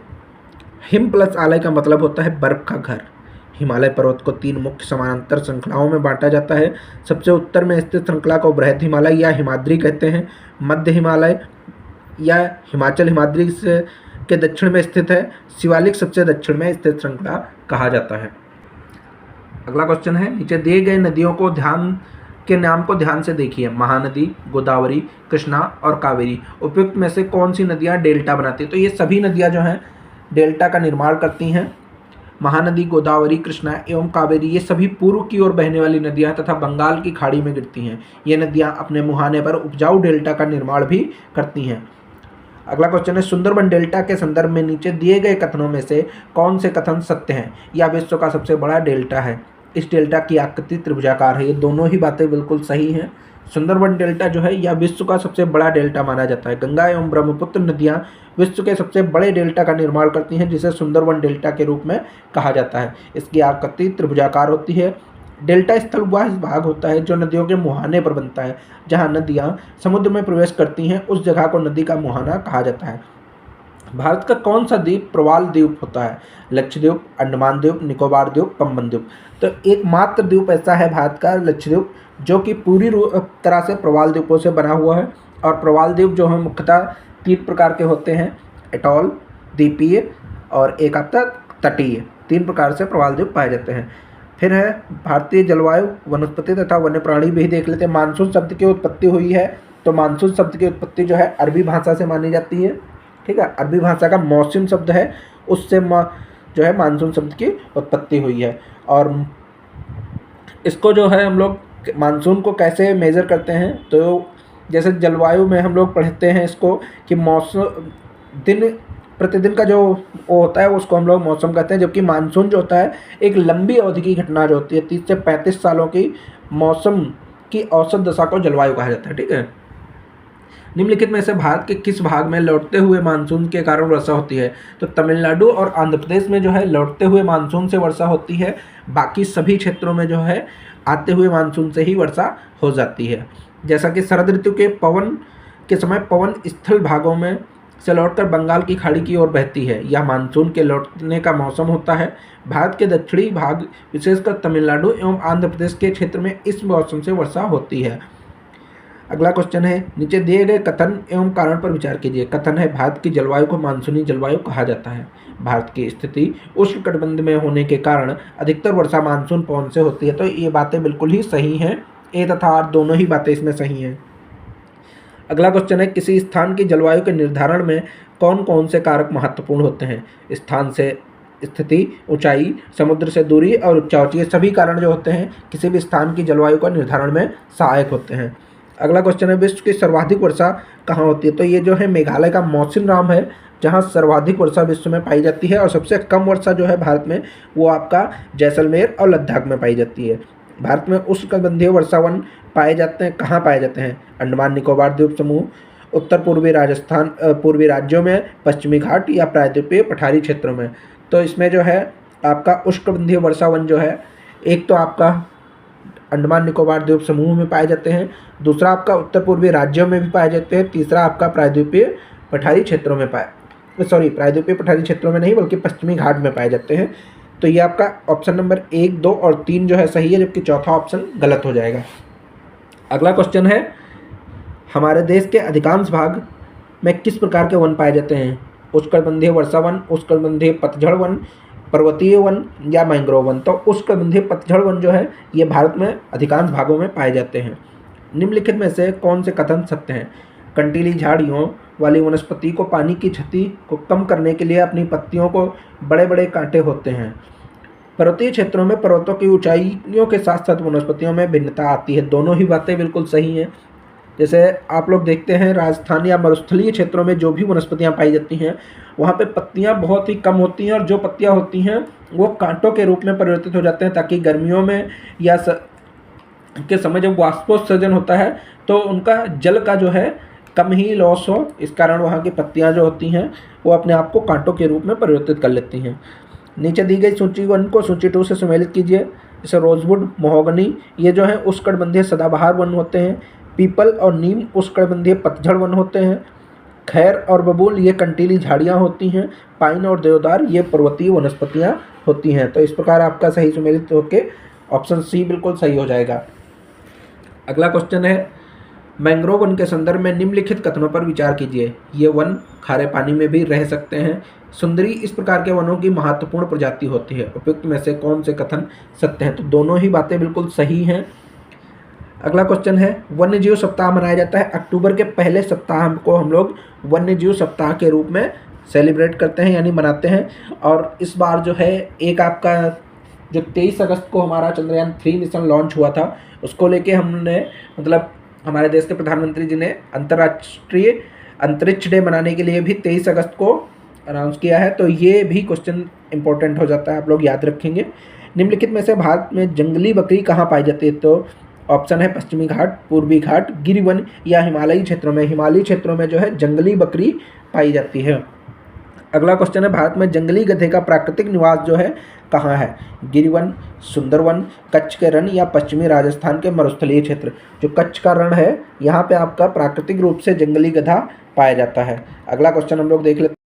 हिम प्लस आलय का मतलब होता है बर्फ का घर। हिमालय पर्वत को 3 मुख्य समानांतर श्रृंखलाओं में बांटा जाता है। सबसे उत्तर में स्थित श्रृंखला को बृहद हिमालय या हिमाद्री कहते हैं। मध्य हिमालय या हिमाचल हिमाद्री के दक्षिण में स्थित है। शिवालिक सबसे दक्षिण में स्थित श्रृंखला कहा जाता है। अगला क्वेश्चन है, नीचे दिए गए नदियों को नाम को ध्यान से देखिए। महानदी, गोदावरी, कृष्णा और कावेरी उपयुक्त में से कौन सी नदियां डेल्टा बनाती है? तो ये सभी नदियां जो हैं डेल्टा का निर्माण करती हैं। महानदी, गोदावरी, कृष्णा एवं कावेरी ये सभी पूर्व की ओर बहने वाली नदियां तथा बंगाल की खाड़ी में गिरती हैं। ये नदियां अपने मुहाने पर उपजाऊ डेल्टा का निर्माण भी करती हैं। अगला क्वेश्चन है, सुंदरबन डेल्टा के संदर्भ में नीचे दिए गए कथनों में से कौन से कथन सत्य हैं? यह विश्व का सबसे बड़ा डेल्टा है। इस डेल्टा की आकृति त्रिभुजाकार है। ये दोनों ही बातें बिल्कुल सही हैं। सुंदरबन डेल्टा जो है यह विश्व का सबसे बड़ा डेल्टा माना जाता है। गंगा एवं ब्रह्मपुत्र नदियां विश्व के सबसे बड़े डेल्टा का निर्माण करती हैं, जिसे सुंदरबन डेल्टा के रूप में कहा जाता है। इसकी आकृति त्रिभुजाकार होती है। डेल्टा स्थल वह भाग होता है जो नदियों के मुहाने पर बनता है। जहाँ नदियाँ समुद्र में प्रवेश करती हैं उस जगह को नदी का मुहाना कहा जाता है। भारत का कौन सा द्वीप प्रवाल द्वीप होता है? लक्षद्वीप, अंडमान द्वीप, निकोबार द्वीप, पंबन द्वीप। तो एकमात्र द्वीप ऐसा है भारत का लक्षद्वीप, जो कि पूरी तरह से प्रवाल द्वीपों से बना हुआ है। और प्रवाल द्वीप जो है मुख्यतः 3 प्रकार के होते हैं, एटॉल, द्वीपीय और एक आता तटीय। 3 प्रकार से प्रवाल द्वीप पाए जाते हैं। फिर है भारतीय जलवायु, वनस्पति तथा वन्य प्राणी भी देख लेते हैं। मानसून शब्द की उत्पत्ति हुई है, तो मानसून शब्द की उत्पत्ति जो है अरबी भाषा से मानी जाती है। ठीक है, अरबी भाषा का मौसम शब्द है, उससे जो है मानसून शब्द की उत्पत्ति हुई है। और इसको जो है हम लोग मानसून को कैसे मेज़र करते हैं, तो जैसे जलवायु में हम लोग पढ़ते हैं इसको कि मौसम दिन प्रतिदिन का जो वो होता है उसको हम लोग मौसम कहते हैं। जबकि मानसून जो होता है एक लंबी अवधि की घटना जो होती है, 30 से 35 सालों की मौसम की औसत दशा को जलवायु कहा जाता है। ठीक है, निम्नलिखित में से भारत के किस भाग में लौटते हुए मानसून के कारण वर्षा होती है? तो तमिलनाडु और आंध्र प्रदेश में जो है लौटते हुए मानसून से वर्षा होती है। बाकी सभी क्षेत्रों में जो है आते हुए मानसून से ही वर्षा हो जाती है। जैसा कि शरद ऋतु के समय पवन स्थल भागों में से लौटकर बंगाल की खाड़ी की ओर बहती है, यह मानसून के लौटने का मौसम होता है। भारत के दक्षिणी भाग विशेषकर तमिलनाडु एवं आंध्र प्रदेश के क्षेत्र में इस मौसम से वर्षा होती है। अगला क्वेश्चन है, नीचे दिए गए कथन एवं कारण पर विचार कीजिए। कथन है, भारत की जलवायु को मानसूनी जलवायु कहा जाता है। भारत की स्थिति उष्णकटिबंध में होने के कारण अधिकतर वर्षा मानसून पवन से होती है। तो ये बातें बिल्कुल ही सही हैं, ए तथा आर दोनों ही बातें इसमें सही हैं। अगला क्वेश्चन है, किसी स्थान की जलवायु के निर्धारण में कौन कौन से कारक महत्वपूर्ण होते हैं? स्थान से स्थिति, ऊंचाई, समुद्र से दूरी और उच्चावच, ये सभी कारण जो होते हैं किसी भी स्थान की जलवायु का निर्धारण में सहायक होते हैं। अगला क्वेश्चन है, विश्व की सर्वाधिक वर्षा कहाँ होती है? तो ये जो है मेघालय का मौसिनराम है, जहाँ सर्वाधिक वर्षा विश्व में पाई जाती है। और सबसे कम वर्षा जो है भारत में वो आपका जैसलमेर और लद्दाख में पाई जाती है। भारत में उष्णकटिबंधीय वर्षावन पाए जाते हैं, कहाँ पाए जाते हैं? अंडमान निकोबार द्वीप समूह, उत्तर पूर्वी राजस्थान, पूर्वी राज्यों में, पश्चिमी घाट या प्रायद्वीपीय पठारी क्षेत्रों में। तो इसमें जो है आपका उष्णकटिबंधीय वर्षावन जो है, एक तो आपका अंडमान निकोबार द्वीप समूह में पाए जाते हैं। दूसरा आपका उत्तर पूर्वी राज्यों में भी पाए जाते हैं। तीसरा आपका प्रायद्वीपीय पठारी क्षेत्रों में प्रायद्वीपीय पठारी क्षेत्रों में नहीं बल्कि पश्चिमी घाट में पाए जाते हैं। तो ये आपका ऑप्शन नंबर 1, 2 और 3 जो है सही है, जबकि चौथा ऑप्शन गलत हो जाएगा। अगला क्वेश्चन है, हमारे देश के अधिकांश भाग में किस प्रकार के वन पाए जाते हैं? उष्णकटिबंधीय वर्षा वन, उष्णकटिबंधीय पतझड़ वन, पर्वतीय वन या मैंग्रोव वन। तो उष्णकटिबंधीय पतझड़ वन जो है ये भारत में अधिकांश भागों में पाए जाते हैं। निम्नलिखित में से कौन से कथन सत्य हैं? कंटीली झाड़ियों वाली वनस्पति को पानी की क्षति को कम करने के लिए अपनी पत्तियों को बड़े बड़े कांटे होते हैं। पर्वतीय क्षेत्रों में पर्वतों की ऊंचाइयों के साथ साथ वनस्पतियों में भिन्नता आती है। दोनों ही बातें बिल्कुल सही हैं। जैसे आप लोग देखते हैं राजस्थान या मरुस्थलीय क्षेत्रों में जो भी वनस्पतियां पाई जाती हैं वहाँ पे पत्तियां बहुत ही कम होती हैं और जो पत्तियां होती हैं वो कांटों के रूप में परिवर्तित हो जाते हैं, ताकि गर्मियों में या के समय जब वाष्पोत्सर्जन होता है तो उनका जल का जो है कम ही लॉस हो, इस कारण वहाँ की पत्तियाँ जो होती हैं वो अपने आप को कांटों के रूप में परिवर्तित कर लेती हैं। नीचे दी गई सूची 1 को सूची 2 से सम्मिलित कीजिए। जैसे रोजवुड, महोगनी ये जो है उष्णकटिबंधीय सदाबहार वन होते हैं। पीपल और नीम उष्णकटिबंधीय पतझड़ वन होते हैं। खैर और बबूल ये कंटीली झाड़ियाँ होती हैं। पाइन और देवदार ये पर्वतीय वनस्पतियाँ होती हैं। तो इस प्रकार आपका सही सम्मिलित होकर ऑप्शन सी बिल्कुल सही हो जाएगा। अगला क्वेश्चन है, मैंग्रोव वन के संदर्भ में निम्नलिखित कथनों पर विचार कीजिए। ये वन खारे पानी में भी रह सकते हैं। सुंदरी इस प्रकार के वनों की महत्वपूर्ण प्रजाति होती है। उपयुक्त में से कौन से कथन सत्य हैं? तो दोनों ही बातें बिल्कुल सही हैं। अगला क्वेश्चन है, वन्य जीव सप्ताह मनाया जाता है। अक्टूबर के पहले सप्ताह को हम लोग वन्य जीव सप्ताह के रूप में सेलिब्रेट करते हैं यानी मनाते हैं। और इस बार जो है एक आपका जो 23 अगस्त को हमारा चंद्रयान 3 मिशन लॉन्च हुआ था उसको लेके हमने मतलब हमारे देश के प्रधानमंत्री जी ने अंतर्राष्ट्रीय अंतरिक्ष डे मनाने के लिए भी 23 अगस्त को अनाउंस किया है। तो ये भी क्वेश्चन इंपॉर्टेंट हो जाता है, आप लोग याद रखेंगे। निम्नलिखित में से भारत में जंगली बकरी कहाँ पाई जाती है? तो ऑप्शन है पश्चिमी घाट, पूर्वी घाट, गिरिवन या हिमालयी क्षेत्रों में। हिमालयी क्षेत्रों में जो है जंगली बकरी पाई जाती है। अगला क्वेश्चन है, भारत में जंगली गधे का प्राकृतिक निवास जो है कहाँ है? गिरिवन, सुंदरवन, कच्छ के रण या पश्चिमी राजस्थान के मरुस्थलीय क्षेत्र। जो कच्छ का रण है यहाँ पे आपका प्राकृतिक रूप से जंगली गधा पाया जाता है। अगला क्वेश्चन हम लोग देख लेते हैं।